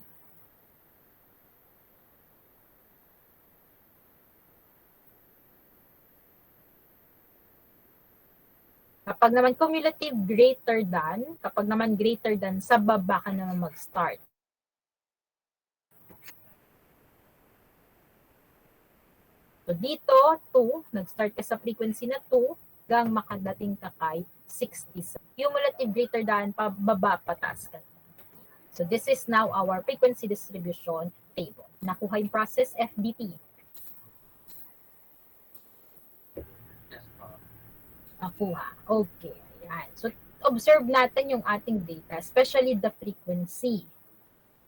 Kapag naman cumulative greater than, kapag naman greater than, sa baba ka naman mag-start. So dito, 2, nag-start ka sa frequency na 2, hanggang makadating ka kay 60. Cumulative greater than, pababa, pataas ka. So this is now our frequency distribution table. Nakuha yung process FDT. Nakuha. Okay. Ayan. So, observe natin yung ating data, especially the frequency.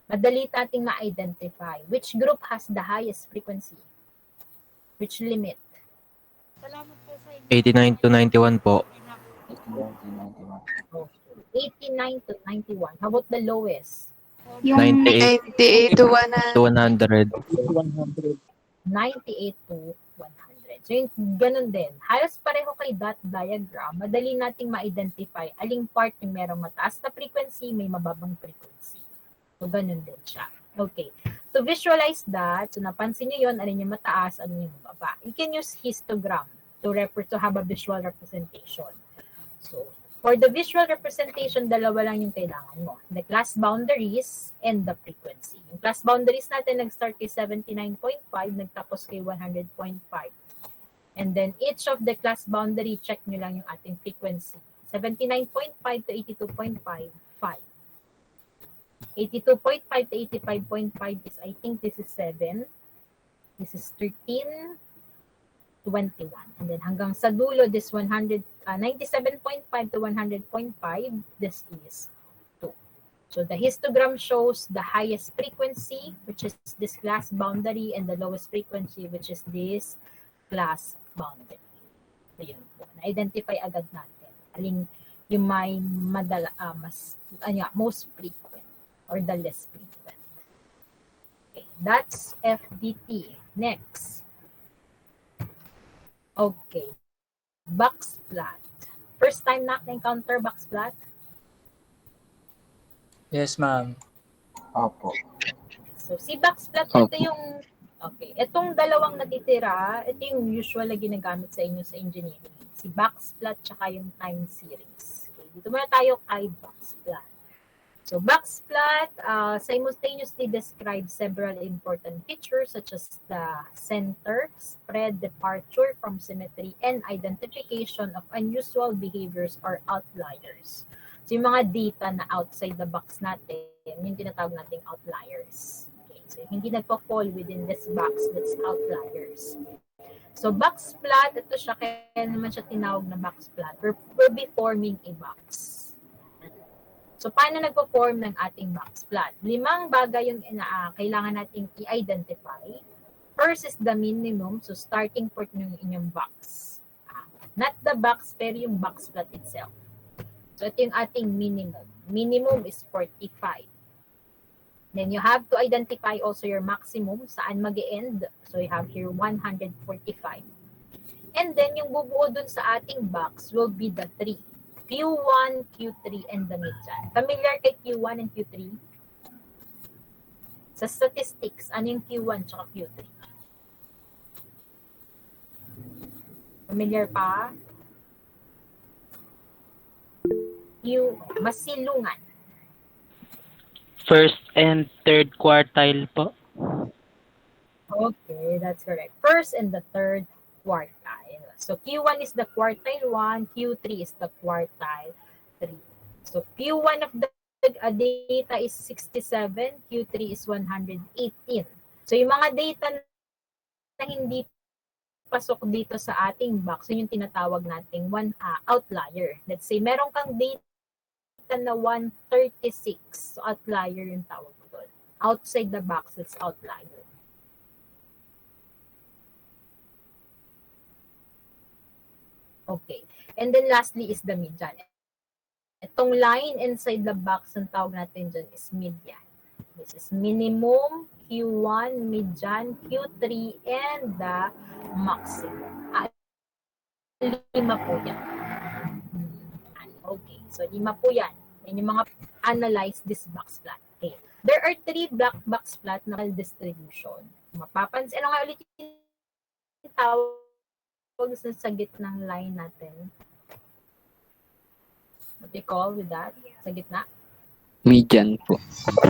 Madali nating ma-identify which group has the highest frequency. Which limit? Salamat po sa inyo. 89 to 91 po. 89 to 91. How about the lowest? Yung 98 to 100. 98 to 100. So, yung ganun din. Halos pareho kay dot diagram. Madali nating ma-identify aling part yung merong mataas na frequency, may mababang frequency. So, ganun din siya. Okay. To visualize that, so napansin nyo yun, alin yung mataas, alin yung mababa. You can use histogram to have a visual representation. So, for the visual representation, dalawa lang yung kailangan mo. The class boundaries and the frequency. Yung class boundaries natin, nag-start kay 79.5, nagtapos kay 100.5. And then each of the class boundary, check nyo lang yung ating frequency. 79.5 to 82.5, 5. 82.5 to 85.5 is, I think this is 7. This is 13, 21. And then hanggang sa dulo, this 97.5 to 100.5, this is 2. So the histogram shows the highest frequency, which is this class boundary, and the lowest frequency, which is this class boundary. So yun po. Na-identify agad natin. Aling yung may most frequent or the less frequent. Okay, that's FDT. Next. Okay. Box plot. First time na-encounter box plot? Yes, ma'am. Opo. So, si box plot, ito yung okay. Itong dalawang natitira, ito yung usual na ginagamit sa inyo sa engineering. Si box plot tsaka yung time series. Okay. Dito muna tayo kay box plot. So, box plot simultaneously describes several important features such as the center, spread, departure from symmetry, and identification of unusual behaviors or outliers. So, yung mga data na outside the box natin, yung tinatawag nating outliers. So, hindi nagpa-fall within this box, that's outliers. So, box plot, ito siya, kaya naman siya tinawag na box plot. We'll be forming a box. So, paano nagpo-form ng ating box plot? 5 bagay yung kailangan nating i-identify. First is the minimum, so starting point ng inyong box. Not the box, pero yung box plot itself. So, ito yung ating minimum. Minimum is 45. Then you have to identify also your maximum, saan mag-end. So you have here 145. And then yung bubuo dun sa ating box will be the 3. Q1, Q3, and the midjan. Familiar kay Q1 and Q3? Sa statistics, ano yung Q1 tsaka Q3? Familiar pa? Masilungan. First and third quartile po. Okay, that's correct. First and the third quartile. So Q1 is the quartile 1, Q3 is the quartile 3. So Q1 of the data is 67, Q3 is 118. So yung mga data na hindi pasok dito sa ating box, yun yung tinatawag nating outlier. Let's say, meron kang data na 136. So, outlier yung tawag mo doon. Outside the box, it's outlier. Okay. And then lastly is the median. Itong line inside the box, ang tawag natin dyan is median. This is minimum, Q1, median, Q3, and the maximum. 5 po yan. Okay, so 5 po yan. Yan yung mga analyze this box plot. Okay. There are 3 black box plot na distribution. Mapapansin, ano nga ulit yung tawag sa gitnang line natin? What do you call with that? Sa gitna? Median po.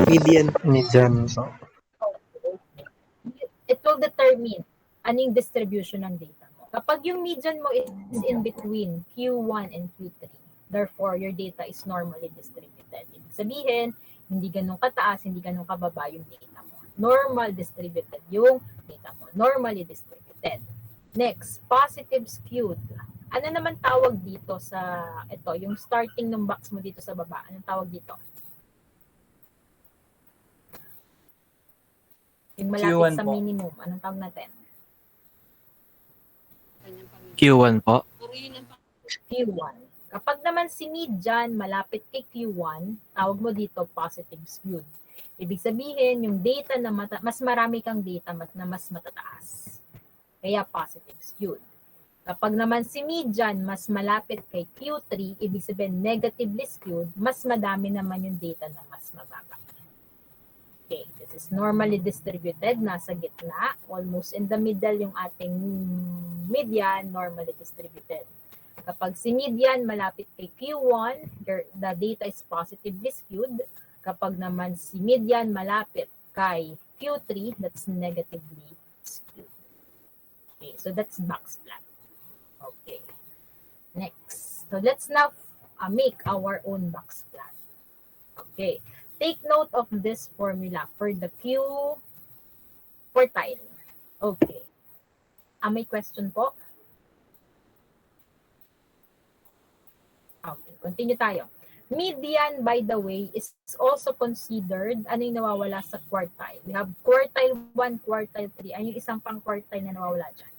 Median po. It will determine anong distribution ng data mo. Kapag yung median mo is in between Q1 and Q3, therefore, your data is normally distributed. Ibig sabihin, hindi ganun kataas, hindi ganun kababa yung data mo. Normal distributed yung data mo. Normally distributed. Next, positive skewed. Ano naman tawag dito sa, ito, yung starting ng box mo dito sa baba? Anong tawag dito? Yung malapit Q1 sa po. minimum. Anong tawag natin? Q1 po. Q1. Kapag naman si median malapit kay Q1, tawag mo dito positive skewed. Ibig sabihin, yung data na mas marami kang data na mas matataas. Kaya positive skewed. Kapag naman si median mas malapit kay Q3, ibig sabihin negatively skewed, mas madami naman yung data na mas mababa. Okay, this is normally distributed, nasa gitna, almost in the middle yung ating median, normally distributed. Kapag si median malapit kay Q1, the data is positively skewed. Kapag naman si median malapit kay Q3, that's negatively skewed. Okay, so that's box plot. Okay, next. So let's now make our own box plot. Okay, take note of this formula for the Q quartile. Okay. May question po? Okay, continue tayo. Median, by the way, is also considered, ano yung nawawala sa quartile? We have quartile 1, quartile 3. Ano yung isang pang quartile na nawawala dyan?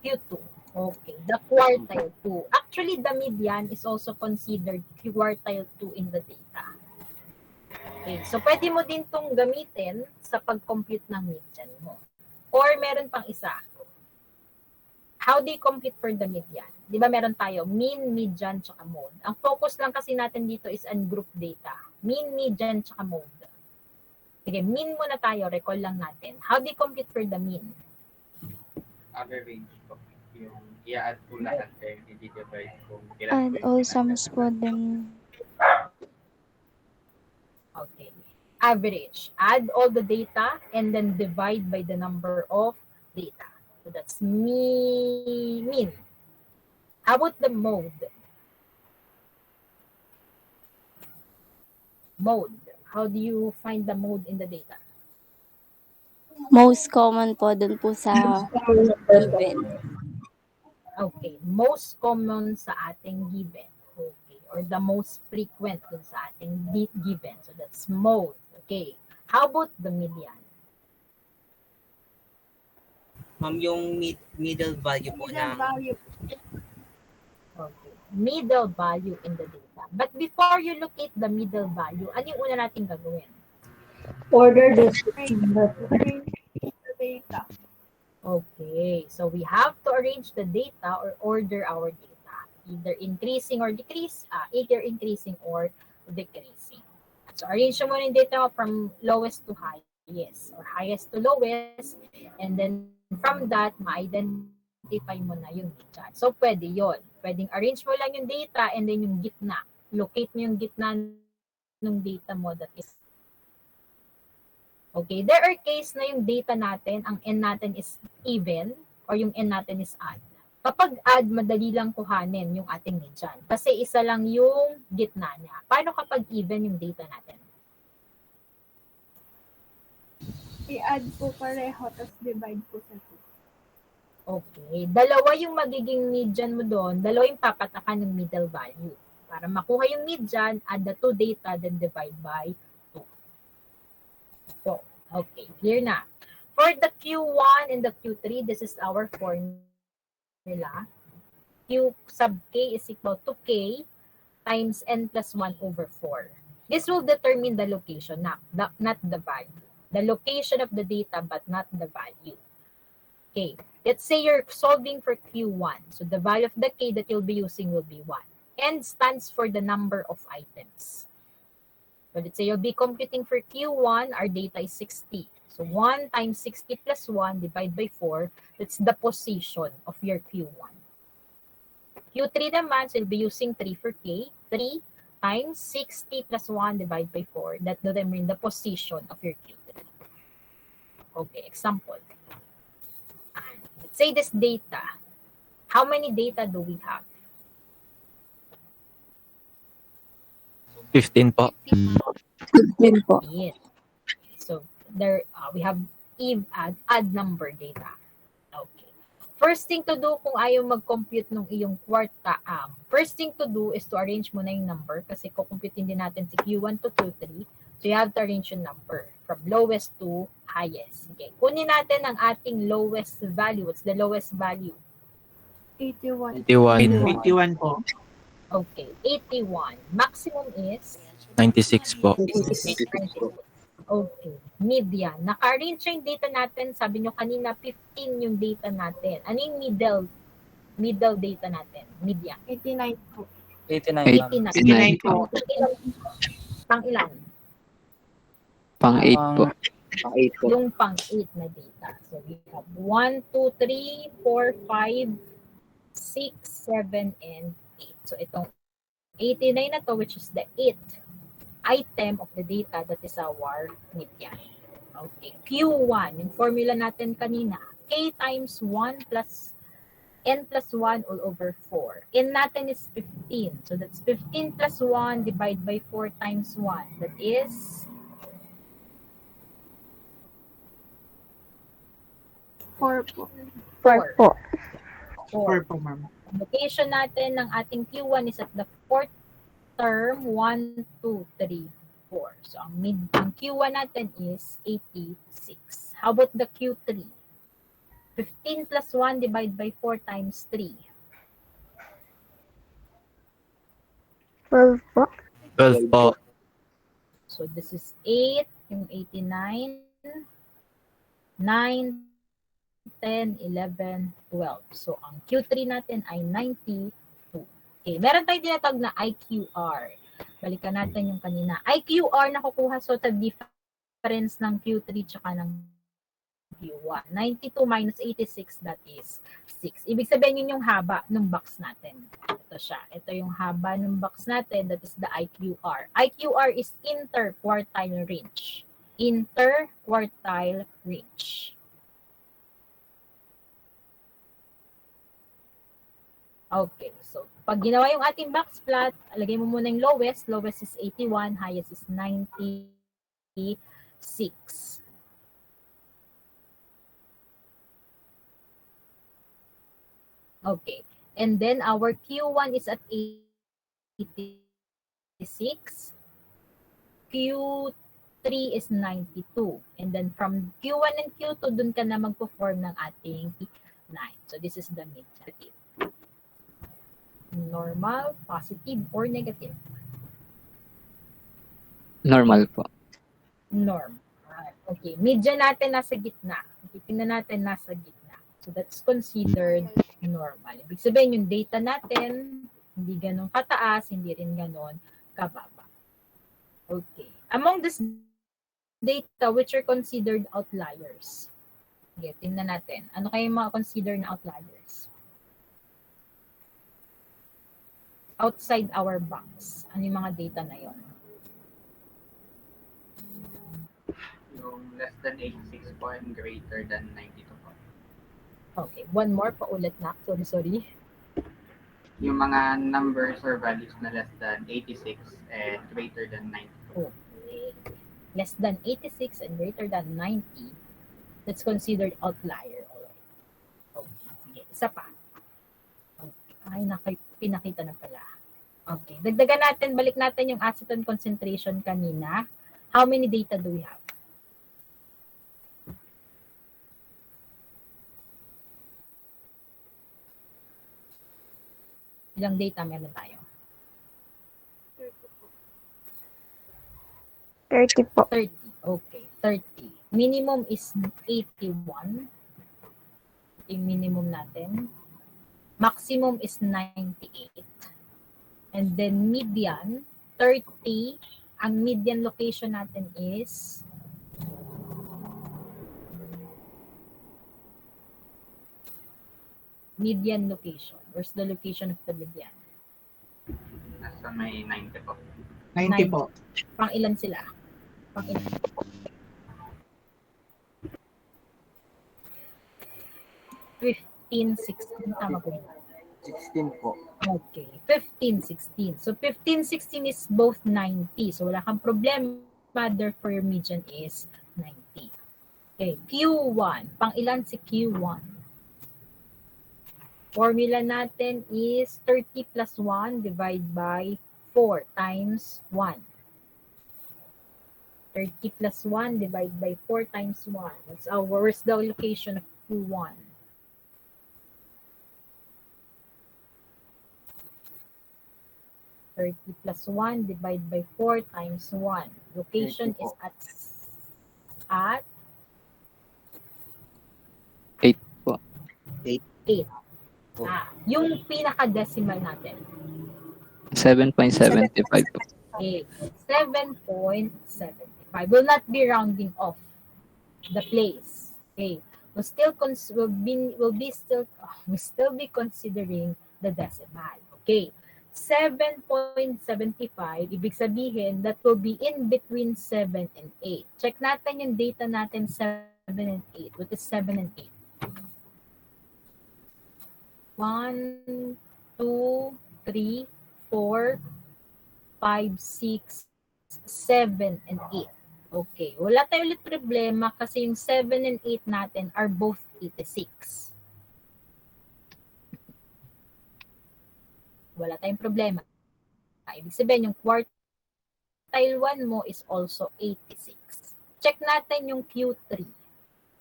Q2. Okay, the quartile 2. Actually, the median is also considered quartile 2 in the data. Okay, so pwede mo din itong gamitin sa pag-compute ng median mo. Or meron pang isa. How do you compute for the median? Di ba meron tayo mean, median, tsaka mode. Ang focus lang kasi natin dito is on group data. Mean, median, tsaka mode. Sige, mean muna tayo. Recall lang natin. How do you compute for the mean? Average po. Yung i-add po lahat kayo, i-divide kung ilan Add po all yung sums po then. Okay. Average. Add all the data and then divide by the number of data. So that's mean. How about the mode? Mode. How do you find the mode in the data? Most common po dun po sa given. Okay. Most common sa ating given. Okay. Or the most frequent dun sa ating given. So that's mode. Okay. How about the median? Ma'am, yung middle value po ng... Okay. Middle value in the data. But before you locate the middle value, ano yung una natin gagawin? Order the data. Okay. So we have to arrange the data or order our data. Either increasing or decrease, either increasing or decreasing. So arrange mo muna yung data from lowest to highest or highest to lowest. And then from that, ma-identify mo na yung data. So pwede yon. Pwedeng arrange mo lang yung data and then yung gitna. Locate mo yung gitna ng data mo that is. Okay, there are case na yung data natin, ang n natin is even or yung n natin is odd. Kapag add, madali lang kuhanin yung ating median. Kasi isa lang yung gitna niya. Paano kapag even yung data natin? I-add po pareho, tapos divide po sa 2. Okay. Dalawa yung magiging median mo doon. Dalawa yung papatakan ng middle value. Para makuha yung median, add the two data, then divide by 2. So, okay. Clear na. For the Q1 and the Q3, this is our formula. Q sub K is equal to K times N plus 1 over 4. This will determine the location, not the value. The location of the data, but not the value. Okay. Let's say you're solving for Q1. So the value of the K that you'll be using will be 1. N stands for the number of items. So let's say you'll be computing for Q1, our data is 60. So 1 times 60 plus 1 divided by 4, that's the position of your Q1. Q3 naman, so you'll be using 3 for K. 3 times 60 plus 1 divided by 4, that determines the position of your Q3. Okay, example. Let's say this data. How many data do we have? 15 po. 15 po. Yes. So there we have add number data. Okay. First thing to do kung ayaw mag-compute ng iyong kwarta, first thing to do is to arrange mo na yung number kasi kukumputin din natin si Q1 to Q3. So you have to arrange yung number from lowest to highest. Okay. Kunin natin ang ating lowest value. What's the lowest value? 81. 81 po. Okay. 81. Maximum is? 96 po. 96. Okay. Median. Naka-arrange yung data natin. Sabi nyo kanina, 15 yung data natin. Ano yung middle data natin? Median. 89 po. 89. 89 po. Pang ilan? Pang 8 po. Pang 8 po. Yung pang 8 na data. So we have 1, 2, 3, 4, 5, 6, 7, and 8. So itong 89 na to, which is the 8th item of the data, that is our median. Okay. Q1, yung formula natin kanina, K times 1 plus N plus 1 all over 4. N natin is 15. So that's 15 plus 1 divided by 4 times 1. That is 4 po. 4. po. 4 po, ma'am. Location natin ng ating Q1 is at the 4th term, 1, 2, 3, 4. So, ang Q1 natin is 86. How about the Q3? 15 plus 1 divided by 4 times 3. 12 po. 12 po. So, this is 8, yung 89, 9, 10, 11, 12. So, ang Q3 natin ay 92. Okay, meron tayong tinatawag na IQR. Balikan natin yung kanina. IQR nakukuha so the difference ng Q3 tsaka ng Q1. 92 minus 86, that is 6. Ibig sabihin yun yung haba ng box natin. Ito siya. Ito yung haba ng box natin, that is the IQR. IQR is interquartile range. Interquartile range. Okay, so pag ginawa yung ating box plot, lagay mo muna yung lowest. Lowest is 81, highest is 96. Okay, and then our Q1 is at 86. Q3 is 92. And then from Q1 and Q2, dun ka na magpo-form ng ating 9. So this is the median. Normal, positive, or negative? Normal po. Norm. Okay, median natin nasa gitna. Tingnan natin nasa gitna. So that's considered normal. Ibig sabihin yung data natin, hindi ganun kataas, hindi rin ganun kababa. Okay. Among this data, which are considered outliers? Okay, tingnan natin. Ano kayo mga consider na outliers? Outside our box. Ano yung mga data na yon? Yung less than 86 po and greater than 92 po. Okay, one more paulit na. Sorry. Yung mga numbers or values na less than 86 and greater than 92. Okay. Less than 86 and greater than 90, that's considered outlier. Alright. Okay, sige. Isa pa. Okay. Ay, pinakita na pala. Okay. Dagdagan natin, balik natin yung acetone concentration kanina. How many data do we have? Ilang data meron tayo? 30 po. 30. Okay, 30. Minimum is 81. Yung minimum natin. Maximum is 98. And then median, 30. Ang median location natin is median location. Where's the location of the median? Nasa may 90 po. 90 po. Pang ilan sila? Pang ilan? $15, $16. Tama po. 16 po. Okay. 15, 16. So 15, 16 is both 90. So wala kang problema. Therefore, your median is 90. Okay. Q1. Pang ilan si Q1? Formula natin is 30 plus 1 divided by 4 times 1. 30 plus 1 divided by 4 times 1. That's where's the location of Q1? $30 plus 1 divided by 4 times 1. Location is at 8 po. 8. Yung pinaka-decimal natin. 7.75 po. Okay. 7.75. Will not be rounding off the place. Okay. We'll still be considering the decimal. Okay. 7.75, ibig sabihin that will be in between 7 and 8. Check natin yung data natin 7 and 8. What is 7 and 8? 1, 2, 3, 4, 5, 6, 7, and 8. Okay. Wala tayo ulit problema kasi yung 7 and 8 natin are both 86. Wala tayong problema. Ibig sabihin, yung quartile 1 mo is also 86. Check natin yung Q3.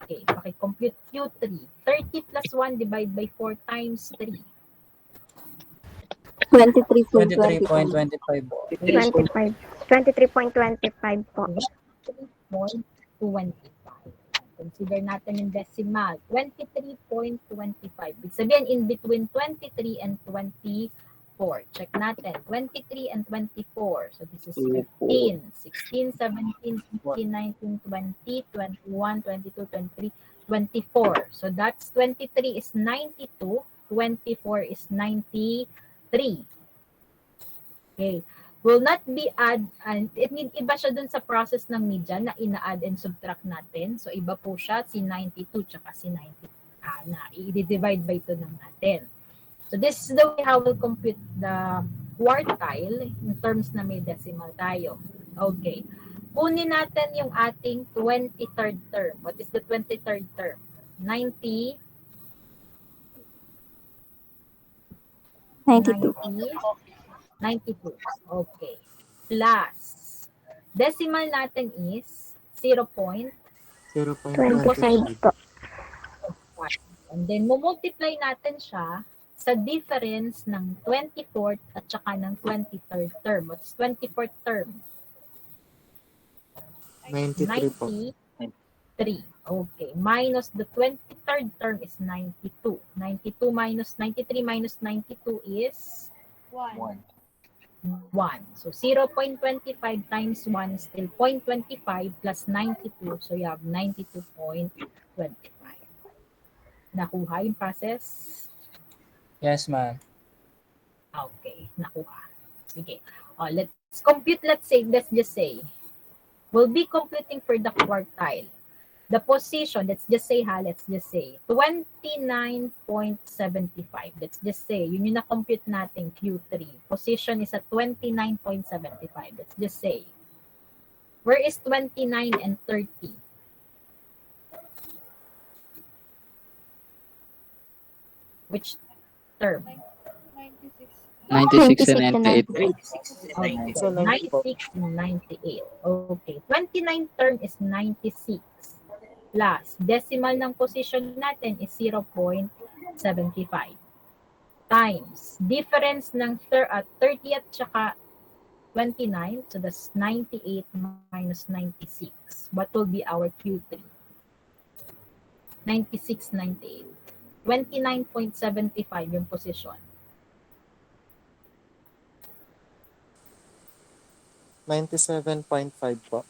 Okay, paki-compute Q3. 30 plus 1 divided by 4 times 3. 23.25 po. 23.25. Consider natin yung decimal. 23.25. Ibig sabihin, in between 23 and 24. Check natin. 23 and 24. So this is 15, 16, 17, 18, 19, 20, 21, 22, 23, 24. So that's 23 is 92. 24 is 93. Okay. Will not be add, and iba siya dun sa process ng median na ina-add and subtract natin. So iba po siya, si 92 tsaka si 90 na i-divide by 2 lang natin. So this is the way how we'll compute the quartile in terms na may decimal tayo. Okay. Kunin natin yung ating 23rd term. What is the 23rd term? 92. 92. Okay. Plus. Decimal natin is 0.25 po. And then, multiply natin siya sa difference ng 24th at saka ng 23rd term. What's 24th term? 93 po. 93. Okay. Minus the 23rd term is 92. 93 minus 92 is 1. So 0.25 times 1 is still 0.25 plus 92. So you have 92.25. Nakuha yung process? Yes, ma'am. Okay, nakuha. Sige. Let's compute, let's just say, we'll be computing for the quartile. The position, let's just say 29.75. Let's just say, yun yung na-compute natin, Q3. Position is at 29.75. Let's just say. Where is 29 and 30? Which term? 96 and 98 po. Okay, 96 and 98. Okay, 29 term is 96. Plus, decimal ng position natin is 0.75. Times, difference ng 30 at saka 29, so that's 98 minus 96. What will be our Q3? 96, 98. 29.75 yung position. 97.5 po.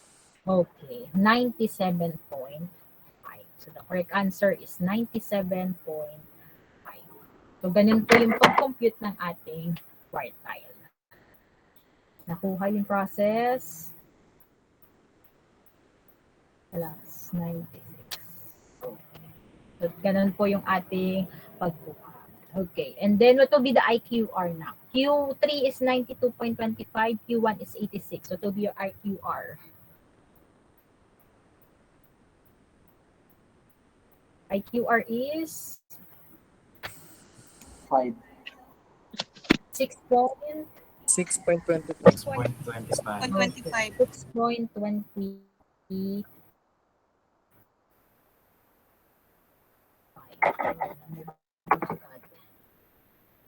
Okay, 97.5. So the correct answer is 97.5. So ganun po yung pag-compute ng ating quartile. Nakuha yung process. Plus 96. Okay. So ganun po yung ating pagkuha. Okay, and then what will be the IQR now? Q3 is 92.25, Q1 is 86. So it will be your IQR. IQR is 5. 6.25. 6.25. 6.25.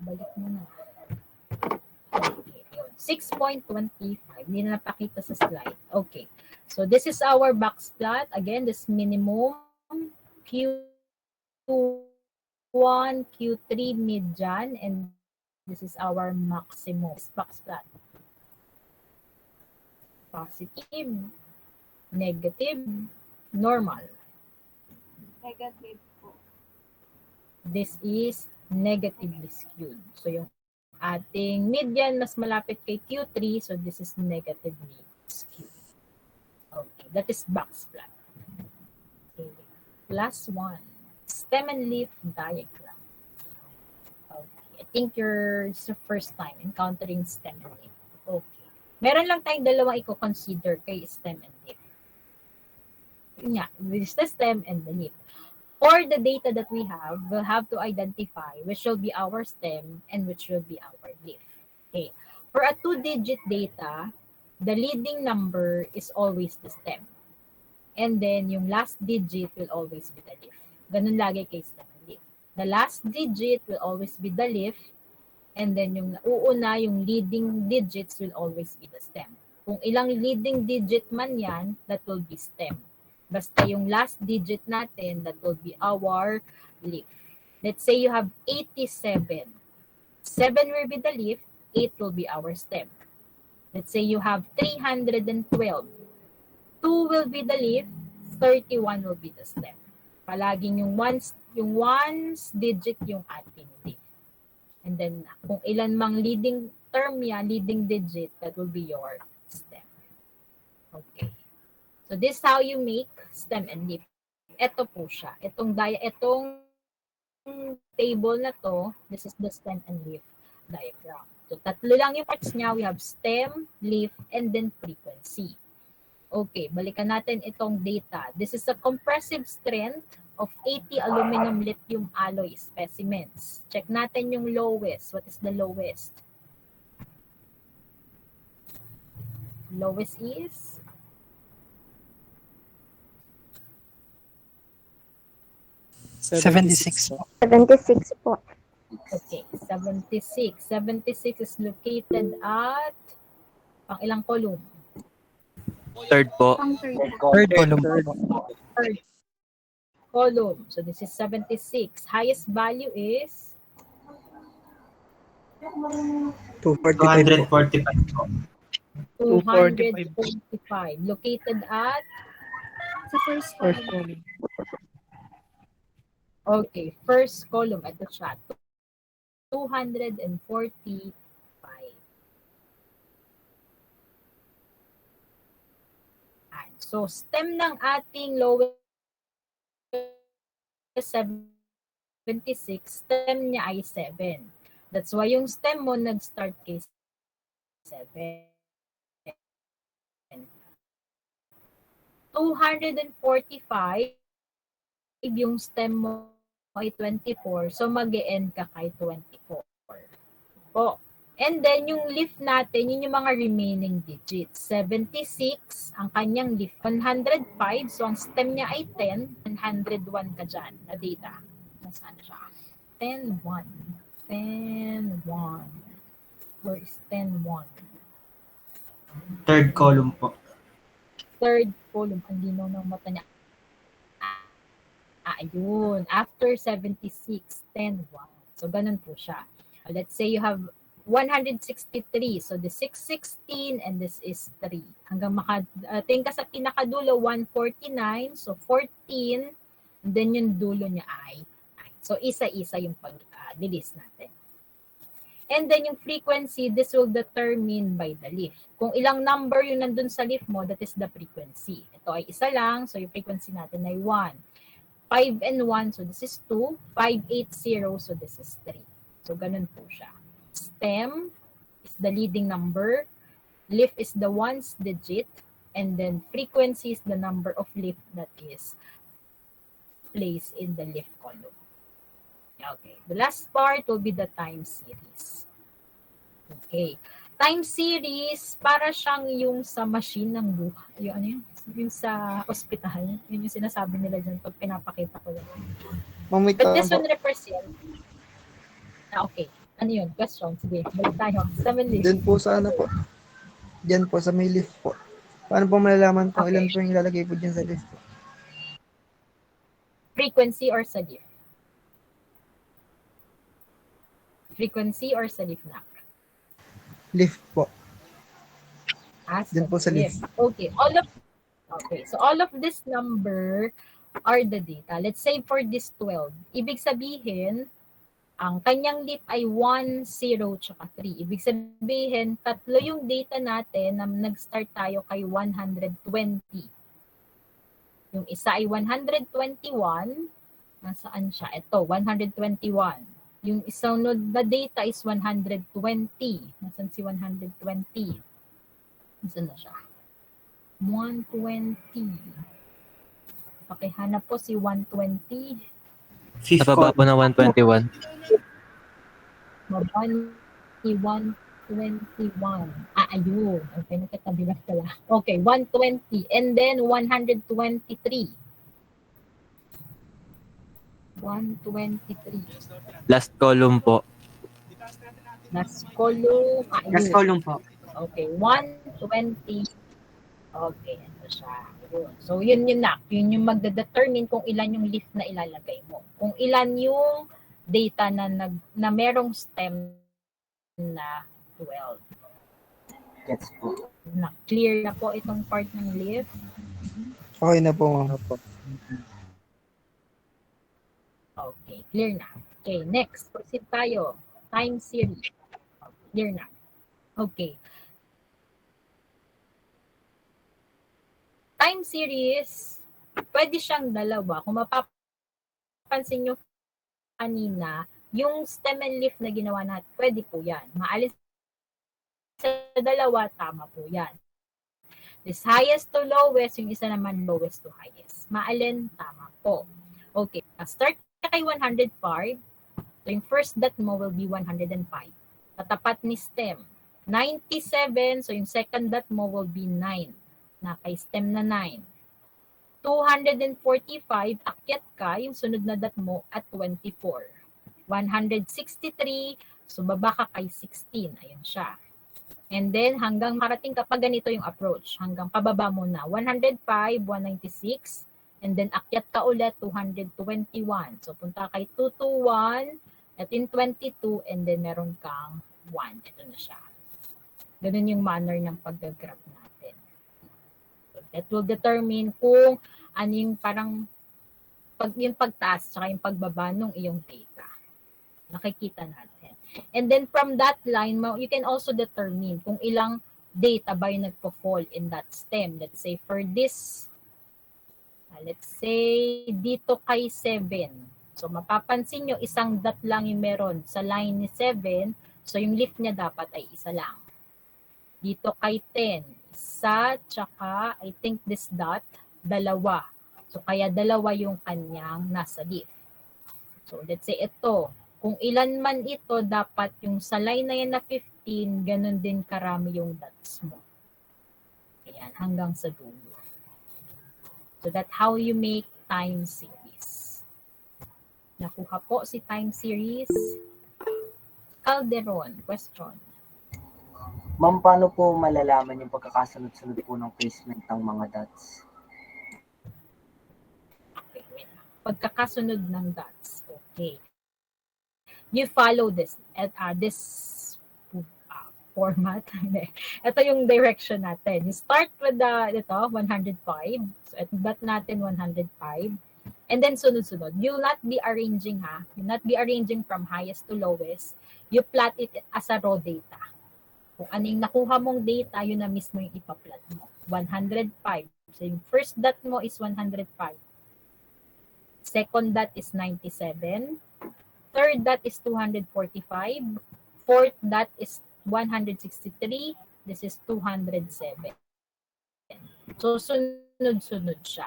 Balik mo na. Okay, 6.25. Hindi na napakita sa slide. Okay. So this is our box plot. Again, this minimum Q1, Q3 median, and this is our maximum box plot. Positive, negative, normal. Negative po. This is negatively skewed. So yung ating median mas malapit kay Q3, so this is negatively skewed. Okay, that is box plot. Okay. Last one, stem and leaf diagram. Okay, I think it's the first time encountering stem and leaf. Okay. Meron lang tayong dalawang i-consider kay stem and leaf. Yun nga, which is the stem and the leaf. For the data that we have, we'll have to identify which will be our stem and which will be our leaf. Okay. For a 2-digit data, the leading number is always the stem. And then yung last digit will always be the leaf. Ganun lagi kay stem and leaf. The last digit will always be the leaf. And then yung nauuna, yung leading digits will always be the stem. Kung ilang leading digit man yan, that will be stem. Basta yung last digit natin, that will be our leaf. Let's say you have 87. 7 will be the leaf, 8 will be our stem. Let's say you have 312. 2 will be the leaf, 31 will be the stem. Palaging yung ones digit yung ating leaf. And then kung ilan mang leading term yan, leading digit, that will be your stem. Okay. So this is how you make stem and leaf. Ito po siya. Itong table na to, this is the stem and leaf diagram. So tatlo lang yung parts niya. We have stem, leaf, and then frequency. Okay, balikan natin itong data. This is a compressive strength of 80 aluminum lithium alloy specimens. Check natin yung lowest. What is the lowest? Lowest is 76 po. 76 po. okay, 76. 76 is located at pang ilang column? Third po. Third column. Third column. So this is 76. Highest value is 245 po. 245. Located at Sa first column. okay, first column. Ito siya. 245. So, stem ng ating lowest 76, stem niya ay 7. That's why yung stem mo nag-start kay 7. 245, yung stem mo ay 24, so mag-e-end ka kay 24. Po. And then, yung leaf natin, yun yung mga remaining digits. 76, ang kanyang leaf. 105, so ang stem niya ay 10. 101 ka dyan na data. Nasaan siya? 10, 1. 10, 1. Where is 10, 1? Third column po. Third column. Ang linaw ng mata niya. Ayun. After 76, 10, 1. So, ganun po siya. Let's say you have 163. So, the 616 and this is 3. Hanggang makating ka sa pinakadulo, 149. So, 14. And then yung dulo niya ay 9. So, isa-isa yung pag-release natin. And then yung frequency, this will determine by the leaf. Kung ilang number yung nandun sa leaf mo, that is the frequency. Ito ay isa lang. So, yung frequency natin ay 1. 5 and 1, so this is 2. 580, so this is 3. So, ganun po siya. Stem is the leading number. Leaf is the ones digit. And then frequency is the number of leaf that is placed in the leaf column. Okay. The last part will be the time series. Okay. Time series, para siyang yung sa machine ng buhay. Yung ano yun? Yung sa hospital. Yun yung sinasabi nila dyan pag pinapakita ko lang. But this one represent. Okay. Ano yun? Question. Sige. Balik tayo. 7 leaf. Diyan po sa ano po. Diyan po sa may leaf po. Paano po malalaman po ilan po yung ilalagay po dyan sa leaf po? Frequency or sa leaf? Frequency or sa leaf na? Leaf po. Diyan po sa leaf. Okay. So all of this number are the data. Let's say for this 12. Ibig sabihin, ang kanyang leaf ay 1, 0, tsaka 3. Ibig sabihin, tatlo yung data natin na nag-start tayo kay 120. Yung isa ay 121. Nasaan siya? Ito, 121. Yung isang na data is 120. Nasaan si 120? Nasaan na siya? 120. Pakihanap po si 120. Sa baba po ng 121. Mababa ni 121. Ayun. Okay, nakatabi lang pala. Okay, 120. And then 123. 123. Last column po. Last column. Last column po. Okay, 120. Okay, ito siya. So, yun yun na. Yun yung magdedetermine kung ilan yung leaf na ilalagay mo. Kung ilan yung data na merong stem na 12. Gets po. Clear na po itong part ng leaf. Okay na po, ma'am. Okay, clear na. Okay, next. Proceed tayo. Time series. Clear na. Okay. Time series, pwede siyang dalawa. Kung mapapansin nyo kanina, yung stem and leaf na ginawa natin, pwede po yan. Maalis sa dalawa, tama po yan. This highest to lowest, yung isa naman lowest to highest. Maalin, tama po. Okay, start ka kay 105. So yung first dot mo will be 105. Tatapat ni stem. 97, so yung second dot mo will be 9. Na kay stem na 9. 245, akyat ka, yung sunod na dot mo at 24. 163, so baba ka kay 16. Ayun siya. And then, hanggang marating kapag ganito yung approach. Hanggang pababa mo na. 105, 196, and then akyat ka ulit, 221. So, punta kay 221, at in 22, and then meron kang 1. Ito na siya. Ganun yung manner ng pag-graph natin. That will determine kung ano yung parang yung pagtaas saka yung pagbaba ng iyong data. Nakikita natin. And then from that line, you can also determine kung ilang data ba yung nagpo-fall in that stem. Let's say for this Let's say, dito kay 7. So, mapapansin nyo, isang dot lang yung meron sa line ni 7. So, yung leaf niya dapat ay isa lang. Dito kay 10, isa, tsaka, I think this dot, dalawa. So, kaya dalawa yung kanyang nasa leaf. So, let's say ito. Kung ilan man ito, dapat yung sa line na yan na 15, ganun din karami yung dots mo. Ayan, hanggang sa dulo. So that's how you make time series. Nakuha po si time series. Calderon, question. Ma'am, paano po malalaman yung pagkakasunod-sunod po ng placement ng mga dots? Okay, wait. Pagkakasunod ng dots. Okay. You follow this format. Ito yung direction natin. You start with ito, 105. So, at dot natin 105. And then sunod-sunod. You'll not be arranging You'll not be arranging from highest to lowest. You plot it as a raw data. Kung ano yung nakuha mong data, yun na mismo yung ipa-plot mo. 105. So, yung first dot mo is 105. Second dot is 97. Third dot is 245. Fourth dot is 163. This is 207. So, sunod-sunod siya.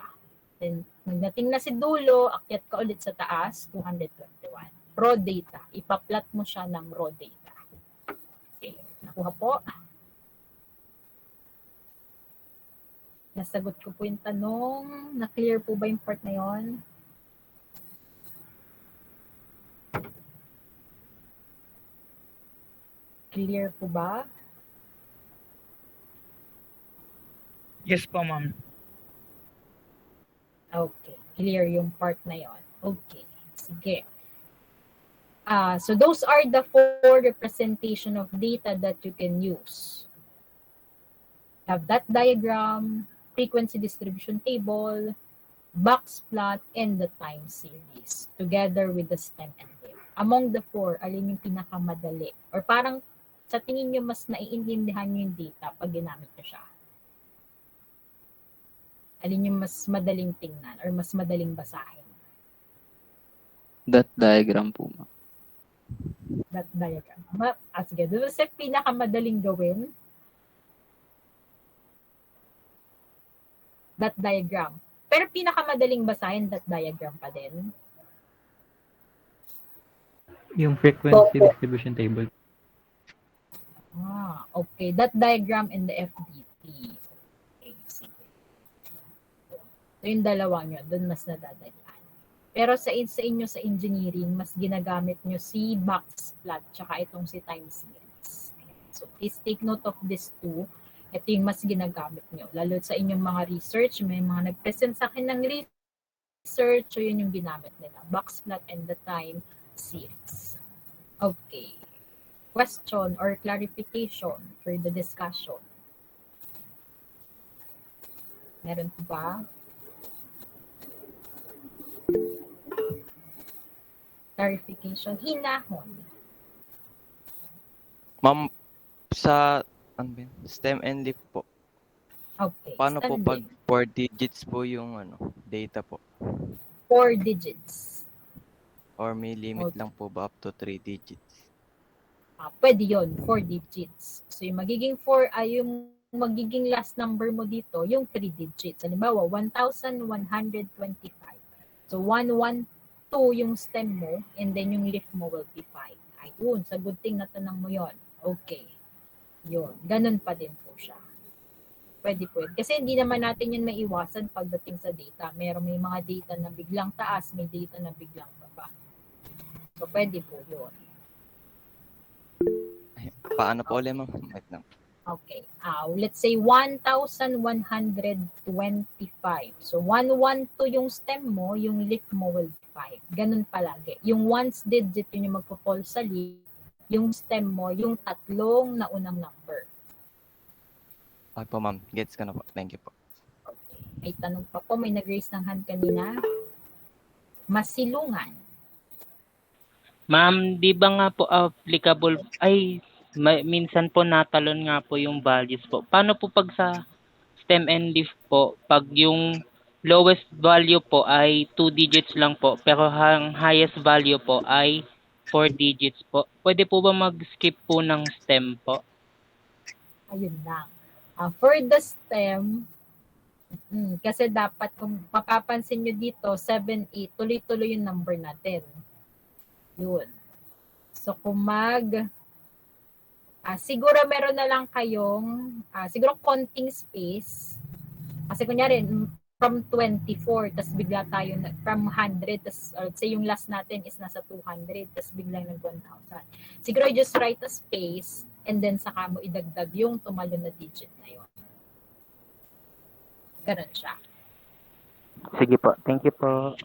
Then, magdating na si dulo, akyat ka ulit sa taas, 221. Raw data. Ipa-plot mo siya ng raw data. Okay. Nakuha po. Nasagot ko po yung tanong. Na-clear po ba yung part na yon? Clear po ba? Yes po, ma'am. Okay. Clear yung part na yon. Okay. Sige. So those are the 4 representation of data that you can use. Have that diagram, frequency distribution table, box plot, and the time series together with the stem and leaf. Among the 4, alin yung pinakamadali? Or parang sa tingin nyo mas naiintindihan nyo yung data pag ginamit nyo siya? Alin yung mas madaling tingnan or mas madaling basahin? Dot diagram po, ma'am. Dot diagram. Sige, doon sa pinakamadaling gawin, dot diagram. Pero pinakamadaling basahin, dot diagram pa din. Yung frequency distribution table. Okay. Dot diagram and the FDT. Okay, sige. So, yung dalawa nyo, doon mas nadadalian. Pero sa inyo sa engineering, mas ginagamit nyo si box plot tsaka itong si time series. So, please take note of these 2. Ito yung mas ginagamit nyo. Lalo sa inyong mga research, may mga nag-present sa akin ng research, so yun yung ginamit nila. Box plot and the time series. Okay. Question or clarification for the discussion? Meron po ba? Clarification. Hinahon. Ma'am, sa stem and leaf po. Okay. Paano po stem pag leaf. 4 digits po yung data po? 4 digits. Or may limit lang po ba up to 3 digits? Pwede yun, 4 digits. So yung magiging 4 ay yung magiging last number mo dito, yung 3 digits. Halimbawa, 1,125. So 112 yung stem mo, and then yung leaf mo will be 5. Ayun, sa good thing na tanong mo yon. Okay. Yun, ganun pa din po siya. Pwede. Kasi hindi naman natin yun maiwasan pagdating sa data. May mga data na biglang taas, may data na biglang baba. So pwede po yun. Paano po ulit, ma'am? Wait lang. Okay. Let's say 1,125. So 112 yung stem mo, yung leaf mo will be 5. Ganun palagi. Yung ones digit yun yung magpo-fall sa leaf, yung stem mo, yung tatlong naunang number. Okay po, ma'am. Gets ka na po. Thank you po. May tanong pa po, may nag-raise ng hand kanina. Masilungan. Ma'am, di ba nga po applicable, minsan po natalon nga po yung values po. Paano po pag sa stem and leaf po, pag yung lowest value po ay 2 digits lang po, pero ang highest value po ay 4 digits po. Pwede po ba mag-skip po ng stem po? Ayun lang. For the stem, kasi dapat kung mapapansin nyo dito, 7, 8, tuloy-tuloy yung number natin. Yun. So kung siguro meron na lang kayong, siguro konting space. Kasi kunyari, from 24, tas bigla tayo, from 100, tas let's say yung last natin is nasa 200, tas biglang nag-1,000. Siguro just write a space, and then saka mo idagdag yung tumalon na digit na yun. Ganun siya. Sige po. Thank you po.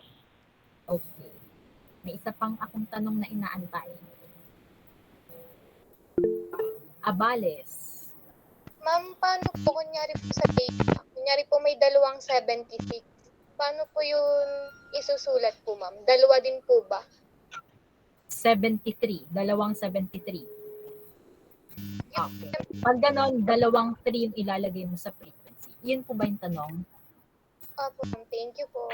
Okay. May isa pang akong tanong na inaantay. Abales. Ma'am, paano po kunyari po sa data? Kunyari po may dalawang 76. Paano po yun isusulat po, ma'am? Dalawa din po ba? 73. Dalawang 73. Okay. Pag ganon, dalawang 3 yung ilalagay mo sa frequency. Yun po ba yung tanong? Opo, ma'am. Thank you po.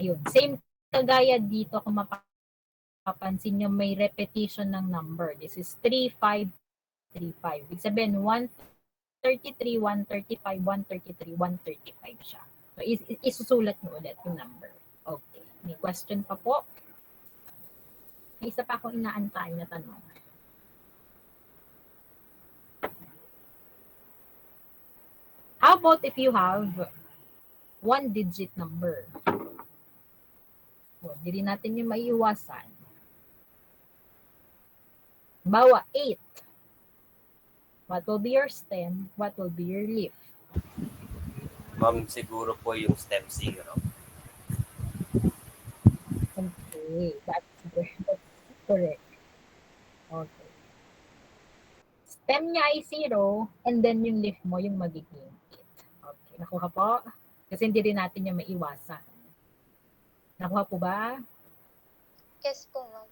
Ayun. Same kagaya dito kung mapapansin nyo may repetition ng number. This is 3535. Ibig sabihin 133, 135, 133, 135 siya. So isusulat nyo ulit yung number. Okay. May question pa po? May isa pa akong inaantay na tanong. How about if you have one-digit number? Hindi rin natin yung maiiwasan. Bawa 8. What will be your stem? What will be your leaf? Ma'am, siguro po yung stem 0. Okay, that's correct. Okay. Stem niya ay 0, and then yung leaf mo yung magiging 8. Okay, nakuha po? Kasi hindi rin natin yung maiwasan. Nakuha po ba? Yes po, ma'am.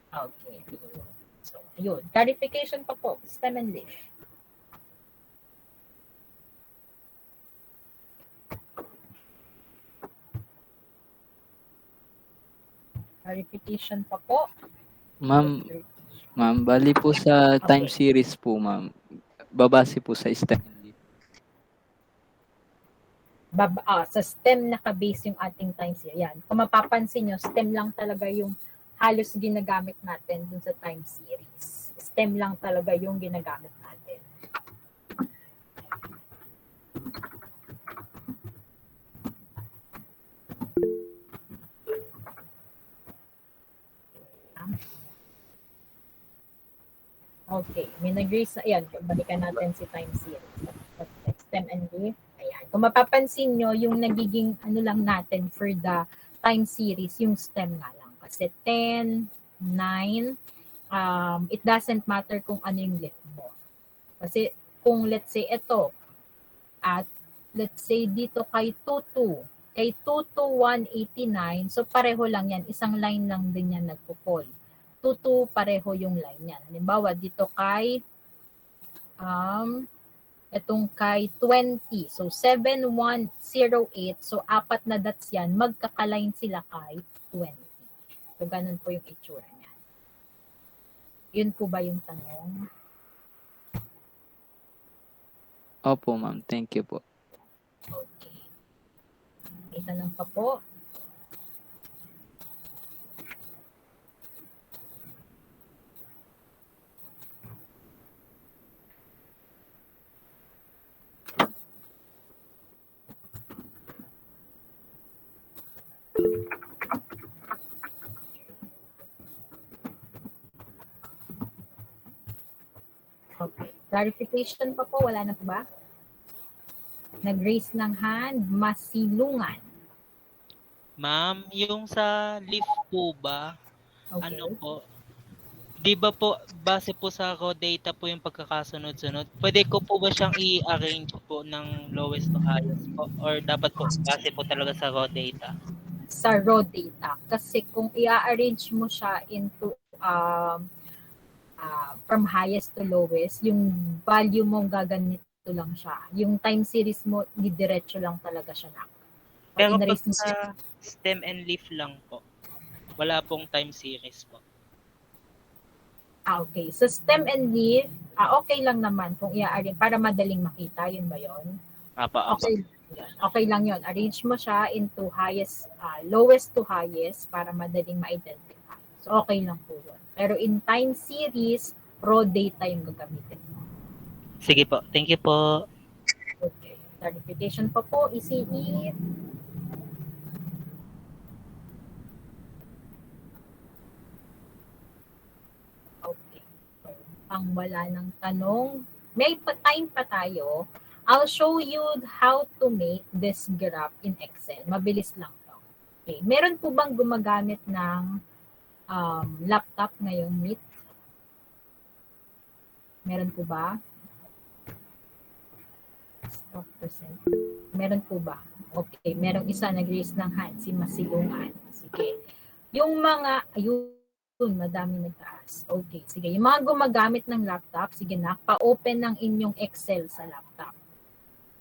Okay. So, yun. Clarification pa po. Stem and leaf. Clarification pa po. Ma'am, bali po sa time series po, ma'am. Babase po sa stem. Sa stem naka-base yung ating time series. Yan. Kung mapapansin nyo, stem lang talaga yung halos ginagamit natin dun sa time series. Stem lang talaga yung ginagamit natin. Okay, may nag-raise na, ayan, balikan natin si time series. Stem and leaf. Ayan. Kung mapapansin nyo, yung nagiging ano lang natin for the time series, yung stem nga lang. Kasi 10, 9, it doesn't matter kung ano yung leaf mo. Kasi kung let's say ito, at let's say dito kay 22, kay 22189, so pareho lang yan. Isang line lang din yan nagpo-fall. 22 pareho yung line yan. Halimbawa dito kay itong kay 20. So 7108. So apat na dots yan. Magkakaline sila kay 20. So ganun po yung itsura niya. Yun po ba yung tanong? Opo, ma'am. Thank you po. Okay. May tanong pa po. Okay. Clarification pa po, wala na po ba? Nag-raise ng hand, masilungan. Ma'am, yung sa leaf po ba, Okay. ano po, di ba po, base po sa raw data po yung pagkakasunod-sunod, pwede ko po ba siyang i-arrange po ng lowest to highest po? Or dapat po, base po talaga sa raw data? Sa raw data. Kasi kung i-arrange mo siya into from highest to lowest, yung value mong gaganito direkto lang siya. Yung time series mo, didiretso lang talaga siya na. Pero pag sa stem and leaf lang po, wala pong time series po. Okay. Sa stem and leaf, okay lang naman kung i-arrange para madaling makita. Yun ba yun? Apa. Okay lang yun. Arrange mo siya into lowest to highest para madaling ma-identify. So, okay lang po yun. Pero in time series, raw data yung gagamitin mo. Sige po. Thank you po. Okay. Clarification pa po, ECE. Okay. Ang wala ng tanong. May time pa tayo. I'll show you how to make this graph in Excel. Mabilis lang to. Okay. Meron po bang gumagamit ng laptop ngayong Meet? Meron po ba? Stop percent. Meron po ba? Okay. Merong isa nag-raise ng hand. Si Masilungan. Sige. Yung mga, ayun, madami nagtaas. Okay. Sige. Yung mga gumagamit ng laptop, sige na, pa-open ng inyong Excel sa laptop.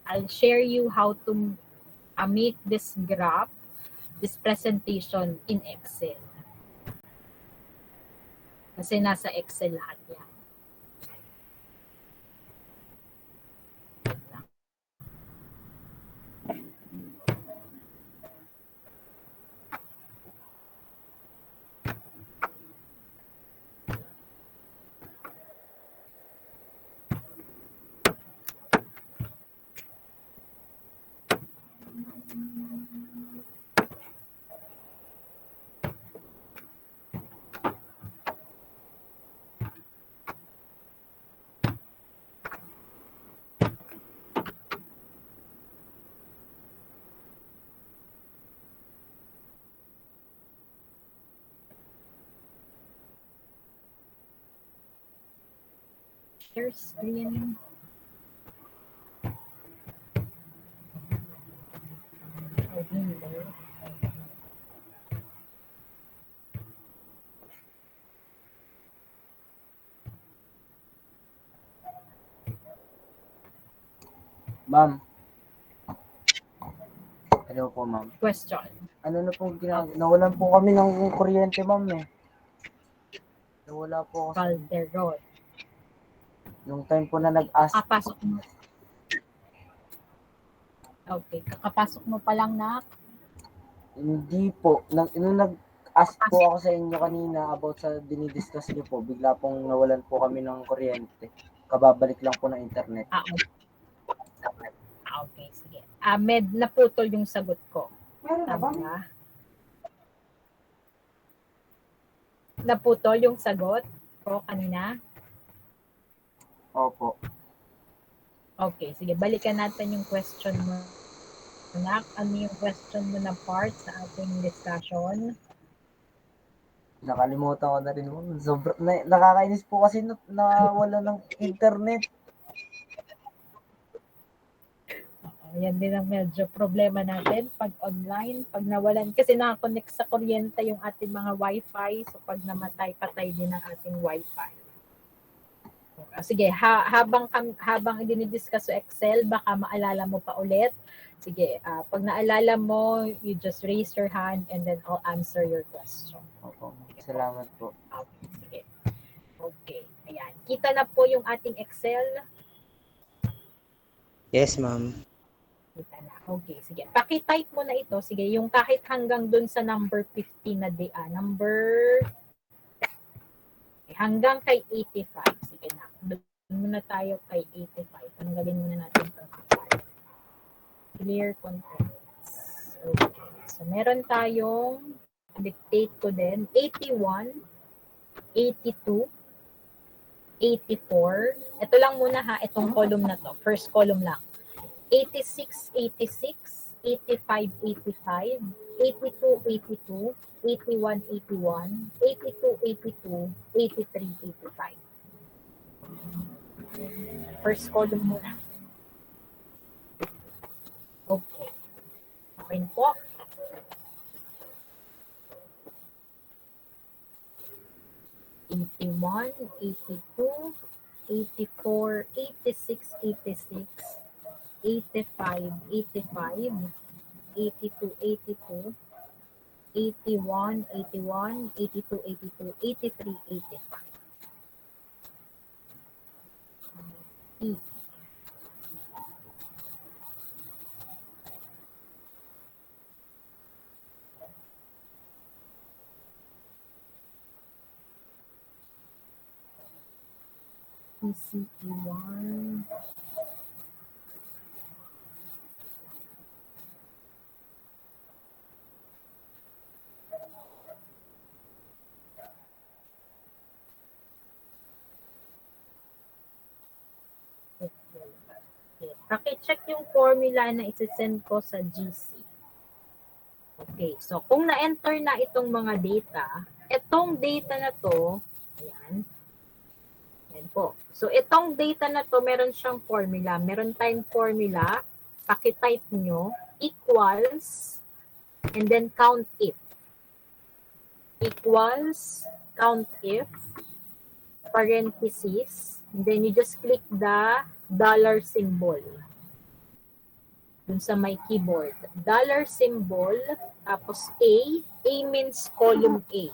I'll share you how to make this graph, this presentation in Excel. Kasi nasa Excel lahat yan. Share screen. Ma'am. Hello po, ma'am. Question. Ano na pong nawalan po kami ng kuryente, ma'am eh. Nawala po ako Calderon. Yung time po na nag-ask. Kakapasok mo. Okay. Kakapasok mo pa lang na? Hindi po. Nung nag-ask po ako sa inyo kanina about sa dinidiscuss niyo po, bigla pong nawalan po kami ng kuryente. Kababalik lang po ng internet. Okay, sige. Med, naputol yung sagot ko. Tama ba? Naputol yung sagot ko kanina? Opo. Okay, sige. Balikan natin yung question mo. Ano yung question mo na part sa ating discussion? Nakalimutan ko na rin. Nakakainis po kasi nawala ng internet. Yan din ang medyo problema natin pag online, pag nawalan. Kasi nakakonect sa kuryente yung ating mga wifi. So pag namatay, patay din ang ating wifi. Sige, habang dinidiscuss sa Excel, baka maalala mo pa ulit. Sige, pag naalala mo, you just raise your hand and then I'll answer your question. Opo. Salamat po. Okay, sige. Okay, ayan. Kita na po yung ating Excel. Yes, ma'am. Kita na. Okay, sige. Paki-type mo na ito. Sige, yung kahit hanggang dun sa number 50 na hanggang kay 85. Sige na. Doon muna tayo kay 85. Tanggalin muna natin ito. Clear contents. Okay. So, meron tayong dictate ko din. 81, 82, 84. Ito lang muna ha. Itong column na to. First column lang. 86, 86, 85, 85, 82, 82, 81, 81, 82, 82, 83, 85. First column muna. Okay. Okay na po. '81, '82, 84, 86, 86, 85, 85, 82, 82, 81, 81, 82, 82, 83, 85. E. PCE1. Okay. Paki-check yung formula na isi-send ko sa GC. Okay, so kung na-enter na itong mga data, itong data na to, ayan, ayan po. So itong data na to, meron siyang formula. Meron tayong formula, paki-type nyo, equals, and then count if. Equals, count if, parentheses, and then you just click the dollar symbol dun sa my keyboard. Dollar symbol, tapos A means column A.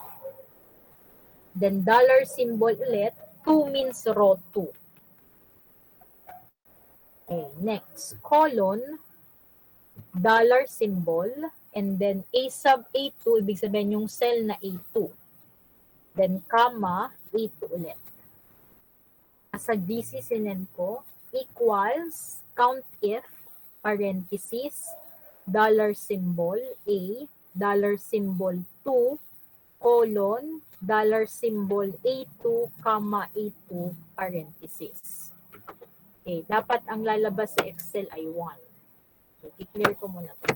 Then dollar symbol ulit, 2 means row 2. Okay, next, colon, dollar symbol, and then A sub A2, ibig sabihin yung cell na A2. Then comma, A2 ulit. Sa GC sinend ko, equals, count if, parentheses, dollar symbol A, dollar symbol 2, colon, dollar symbol A2, comma A2, parentheses. Okay, dapat ang lalabas sa Excel ay 1. So, i-clear ko muna to.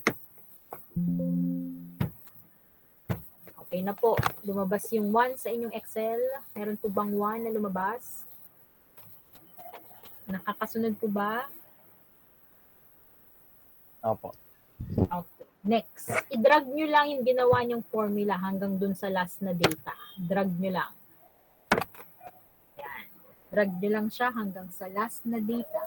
Okay na po. Lumabas yung 1 sa inyong Excel. Meron po bang 1 na lumabas? Nakakasunod po ba? Opo. Okay. Next, i-drag nyo lang yung ginawa nyong formula hanggang dun sa last na data. Drag nyo lang. Yan. Drag nyo lang siya hanggang sa last na data.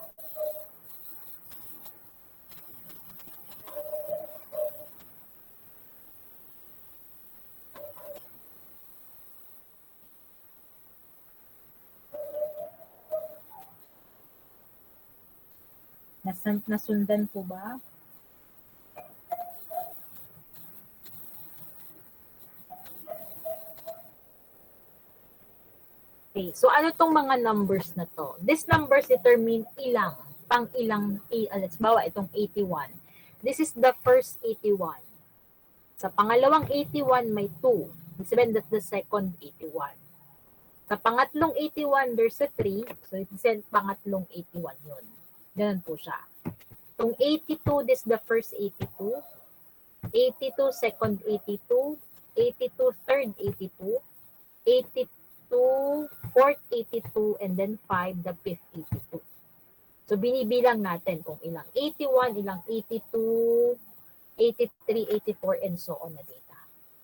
Nasundan po ba? Okay, so ano tong mga numbers na to? These numbers determine ilang, pang ilang, let's bawa itong 81. This is the first 81. Sa pangalawang 81 may 2. Ibig sabihin that's the second 81. Sa pangatlong 81 there's a 3. So it's pangatlong 81 yun. Ganun po siya. Itong 82, this is the first 82. 82, second 82. 82, third 82. 82, fourth 82, and then 5, the fifth 82. So, binibilang natin kung ilang 81, ilang 82, 83, 84, and so on na data.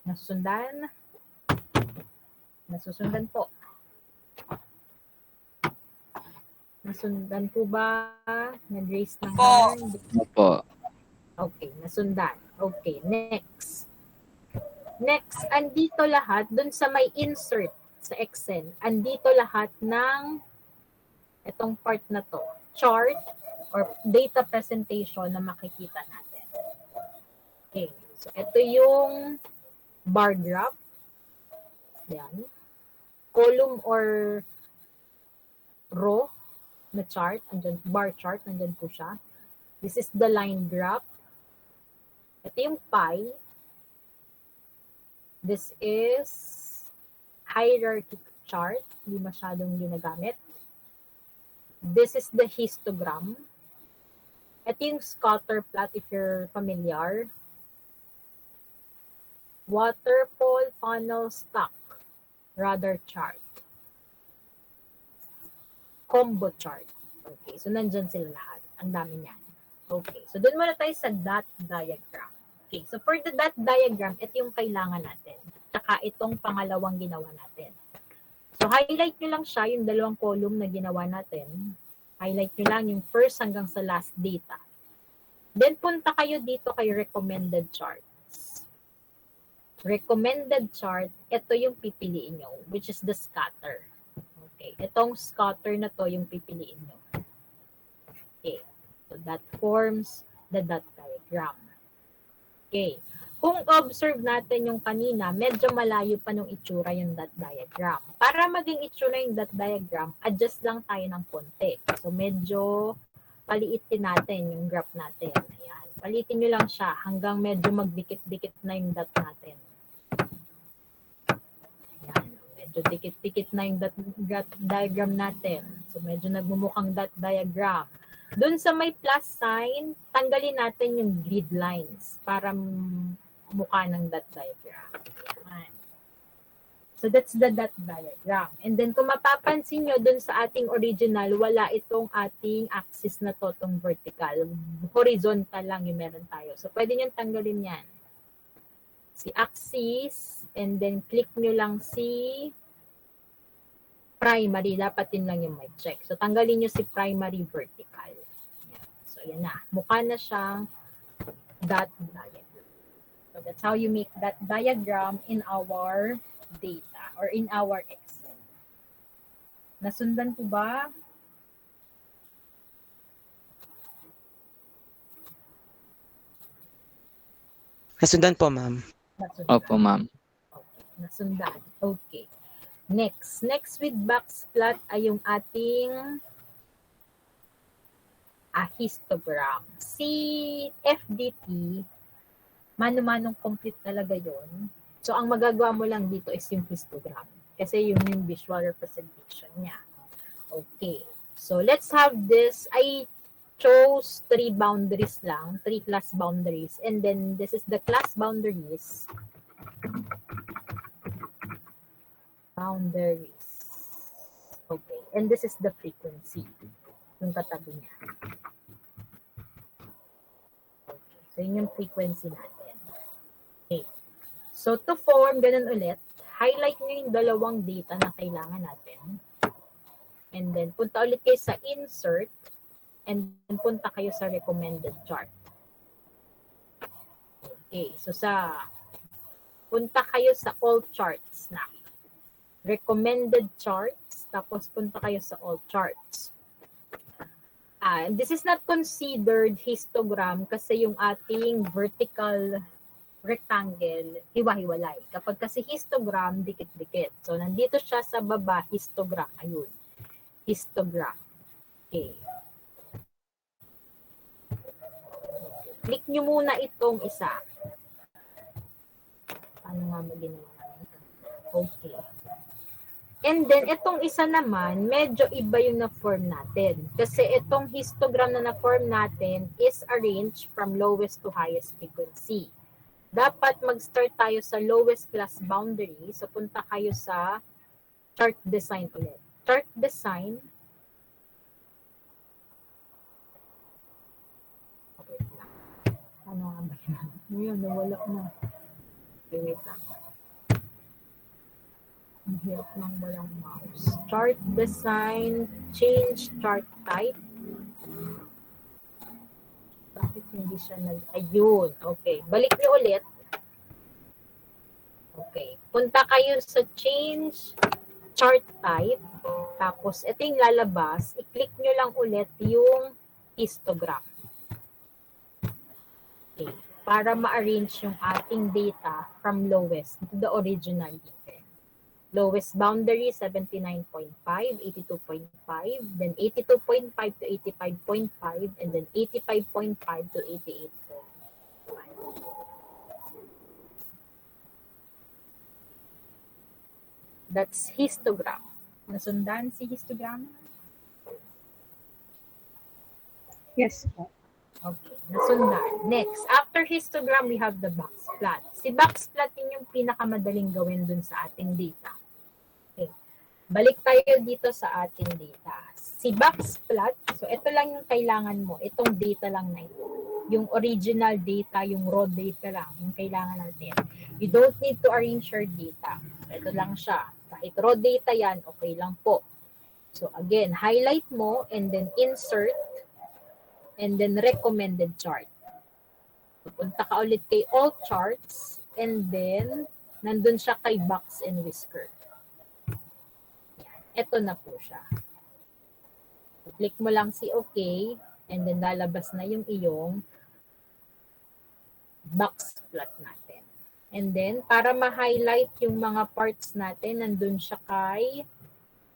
Nasusundan? Nasusundan po. Nasundan po ba? Nag-raise ng hand? Opo. Okay, nasundan. Okay, next. Next, andito lahat, dun sa may insert sa Excel, andito lahat ng itong part na to, chart or data presentation na makikita natin. Okay, so ito yung bar graph. Yan. Column or row na chart, andyan, bar chart, nandyan po siya. This is the line graph. Ito yung pie. This is hierarchy chart, hindi masyadong ginagamit. This is the histogram. Ito yung scatter plot if you're familiar. Waterfall funnel stack radar chart. Combo chart. Okay, so nandyan sila lahat. Ang dami niyan. Okay, so dun muna tayo sa dot diagram. Okay, so for the dot diagram, ito yung kailangan natin. Tsaka itong pangalawang ginawa natin. So So, highlight nyo lang siya, yung dalawang column na ginawa natin. Highlight nyo lang yung first hanggang sa last data. Then, punta kayo dito kay recommended charts. Recommended chart, ito yung pipiliin nyo, which is the scatter. Okay, itong scatter na to yung pipiliin nyo. Okay, so that forms the dot diagram. Okay, kung observe natin yung kanina, medyo malayo pa nung itsura yung dot diagram. Para maging itsura yung dot diagram, adjust lang tayo ng konti. So, medyo paliitin natin yung graph natin. Ayan. Palitin nyo lang siya hanggang medyo magdikit-dikit na yung dot natin. Ayan. Medyo dikit-dikit na yung dot diagram natin. So, medyo nagmumukhang dot diagram. Doon sa may plus sign, tanggalin natin yung grid lines para mukha ng dot diagram. Ayan. So, that's the dot diagram. And then, kung mapapansin nyo, dun sa ating original, wala itong ating axis na to, tong vertical. Horizontal lang yung meron tayo. So, pwede nyo tanggalin yan. Si axis, and then click nyo lang si primary. Dapat yun lang yung may check. So, tanggalin nyo si primary vertical. Yan. So, yan na. Mukha na siyang dot diagram. So, that's how you make that diagram in our data or in our Excel. Nasundan po ba? Nasundan po, ma'am. Nasundan. Opo, ma'am. Okay. Nasundan. Okay. Next with box plot ay yung ating histogram. Si FDT, mano-manong complete talaga yon. So, ang magagawa mo lang dito is yung histogram. Kasi yun yung visual representation niya. Okay. So, let's have this. I chose 3 boundaries lang. 3 class boundaries. And then, this is the class boundaries. Boundaries. Okay. And this is the frequency. Yung katabi niya. Okay. So, yun yung frequency natin. Okay. So, to form, ganun ulit, highlight nyo yung dalawang data na kailangan natin. And then, punta ulit kayo sa insert. And then, punta kayo sa recommended chart. Okay. So, punta kayo sa all charts na. Recommended charts. Tapos, punta kayo sa all charts. This is not considered histogram kasi yung ating vertical rectangle, hiwa-hiwalay. Kapag kasi histogram, dikit-dikit. So, nandito siya sa baba, histogram. Ayun. Histogram. Okay. Click nyo muna itong isa. Paano nga maginawa namin ito? Okay. And then, itong isa naman, medyo iba yung na-form natin. Kasi itong histogram na na-form natin is arranged from lowest to highest frequency. Dapat mag-start tayo sa lowest class boundary. So, punta kayo sa chart design ulit. Chart design. Okay na. Ano nga ba yun? Ngayon, nawala na. Okay, wait lang. Ang hirap ng walang mouse. Chart design. Change chart type. Bakit hindi siya ayun. Okay. Balik niyo ulit. Okay. Punta kayo sa change chart type. Tapos, ito yung lalabas. I-click nyo lang ulit yung histogram. Okay. Para ma-arrange yung ating data from lowest to the original given. Lowest boundary, 79.5, 82.5, then 82.5 to 85.5, and then 85.5 to 88.5. That's histogram. Nasundan si histogram? Yes. Okay, nasundan. Next, after histogram, we have the box plot. Si box plot yung pinakamadaling gawin dun sa ating data. Okay. Balik tayo dito sa ating data. Si box plot, so ito lang yung kailangan mo. Itong data lang na ito. Yung original data, yung raw data lang, yung kailangan natin. You don't need to arrange your data. Ito lang siya. Kahit raw data yan, okay lang po. So again, highlight mo and then insert and then recommended chart. Punta ka ulit kay all charts and then nandun siya kay box and whisker. Yan. Ito na po siya. Click mo lang si OK and then lalabas na yung iyong box plot natin. And then, para ma-highlight yung mga parts natin, nandun siya kay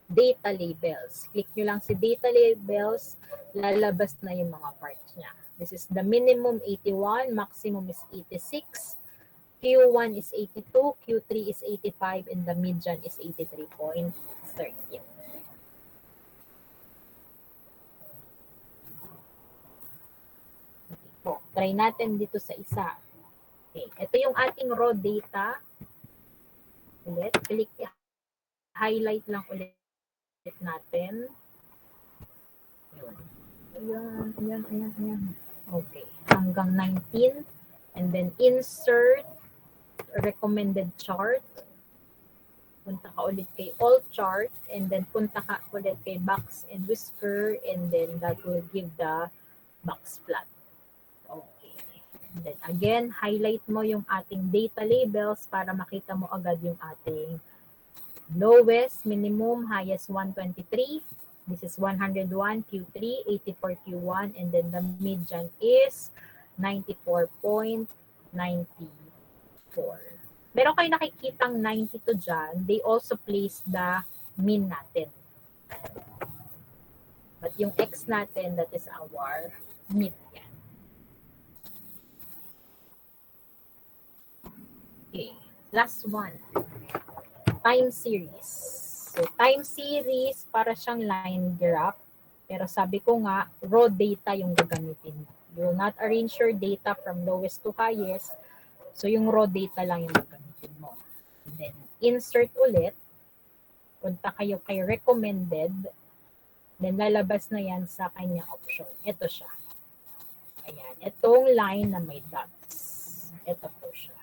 data labels. Click nyo lang si data labels, lalabas na yung mga parts niya. This is the minimum 81, maximum is 86, Q1 is 82, Q3 is 85, and the median is 83.13. Po, try natin dito sa isa. Okay, ito yung ating raw data. Ulit, click, highlight lang ulit natin. Ayan. Okay, hanggang 19. And then insert, recommended chart. Punta ka ulit kay all chart. And then punta ka ulit kay box and whisker. And then that will give the box plot. Okay. And then again, highlight mo yung ating data labels para makita mo agad yung ating lowest, minimum, highest 123. This is 101 Q3, 84 Q1, and then the median is 94.94. Meron kayo nakikitang 92 dyan. They also place the mean natin. But yung X natin, that is our mean. Yan. Okay, last one. Time series. So, time series, para siyang line graph. Pero sabi ko nga, raw data yung gagamitin. You will not arrange your data from lowest to highest. So, yung raw data lang yung gagamitin mo. And then, insert ulit. Punta kayo kay recommended. Then, lalabas na yan sa kanyang option. Ito siya. Ayan. Itong line na may dots. Ito po siya.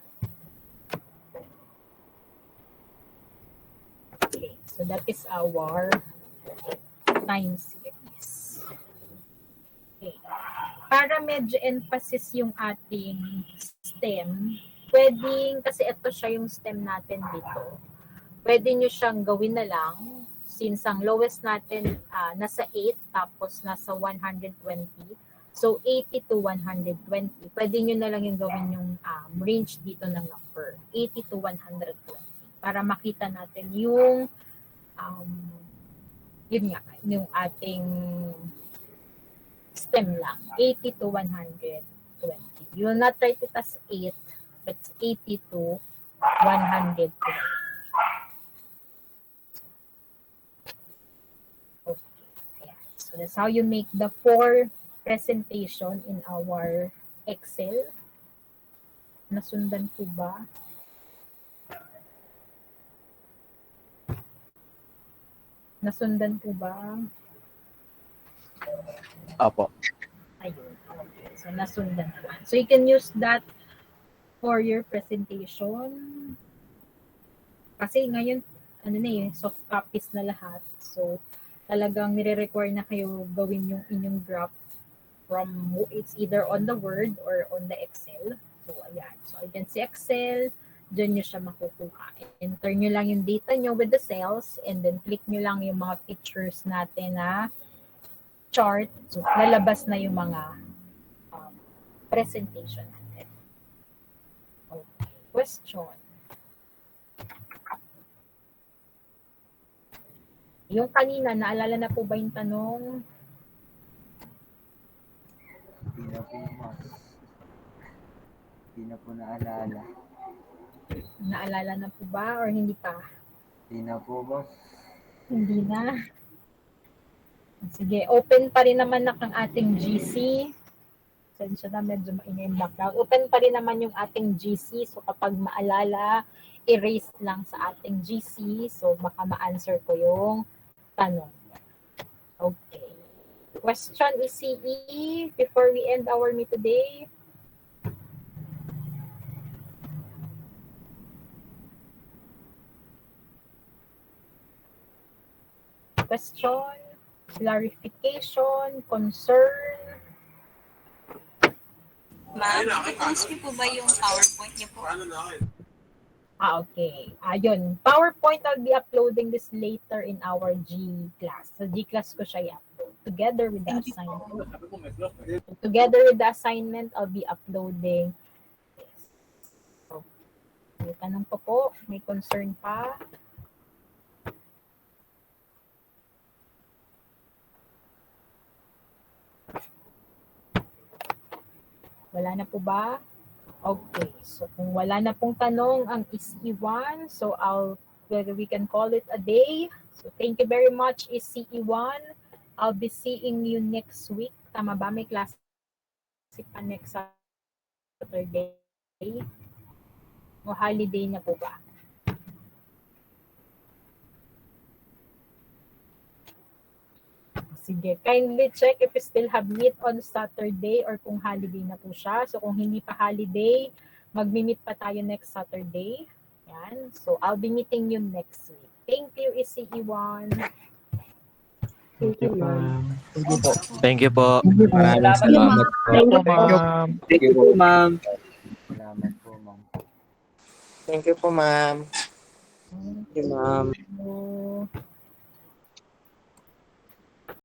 Okay, so that is our time series. Okay. Para medyo emphasis yung ating stem, pwedeng, kasi ito siya yung stem natin dito, pwede nyo siyang gawin na lang, since ang lowest natin nasa 8, tapos nasa 120, so 80 to 120, pwede nyo na lang yung gawin yung range dito ng number, 80 to 120. Para makita natin yung yun nga, yung ating stem lang, 80 to 120. You will not write it as 8, but 80 to 120. Okay. So that's how you make the 4 presentation in our Excel. Nasundan po ba? Nasundan po ba? Apo. Ayun. Okay. So, nasundan naman. So, you can use that for your presentation. Kasi ngayon, soft copies na lahat. So, talagang nire-require na kayo gawin yung inyong graph from, it's either on the Word or on the Excel. So, ayan. So, ayan si Excel. Diyan nyo siya makukuha. Enter nyo lang yung data nyo with the cells and then click nyo lang yung mga pictures natin na chart. So, lalabas na yung mga presentation natin. Okay. Question. Yung kanina, naalala na po ba yung tanong? Hindi na po, mas. Hindi na po naalala. Naalala na po ba or hindi pa? Hindi na po, boss. Hindi na. Sige, open pa rin naman ang ating GC. Sensya na, medyo maingay yung background. Open pa rin naman yung ating GC. So kapag maalala, erase lang sa ating GC. So baka ma-answer ko yung tanong. Okay. Question ECE before we end our meet today. question, clarification, concern? Ma'am, i-post niyo po ba yung PowerPoint niyo po? Okay. Ayun. PowerPoint, I'll be uploading this later in our G class. Sa G class ko siya i-upload together with the assignment. Together with the assignment, I'll be uploading this. So, may tanong pa po? May concern pa? Wala na po ba? Okay. So, kung wala na pong tanong ang SE1, so we can call it a day. So, thank you very much, SE1. I'll be seeing you next week. Tama ba? May klase pa next Saturday? O holiday na po ba? Sige, kindly check if you still have meet on Saturday or kung holiday na po siya. So kung hindi pa holiday, magmi-meet pa tayo next Saturday. Yan. So I'll be meeting you next week. Thank you, SE1. Thank you, ma'am. Thank you po. Thank you po. Maraming salamat po. Thank you po. Thank you po, ma'am. Salamat po, ma'am. Thank you po, ma'am. Thank you, ma'am.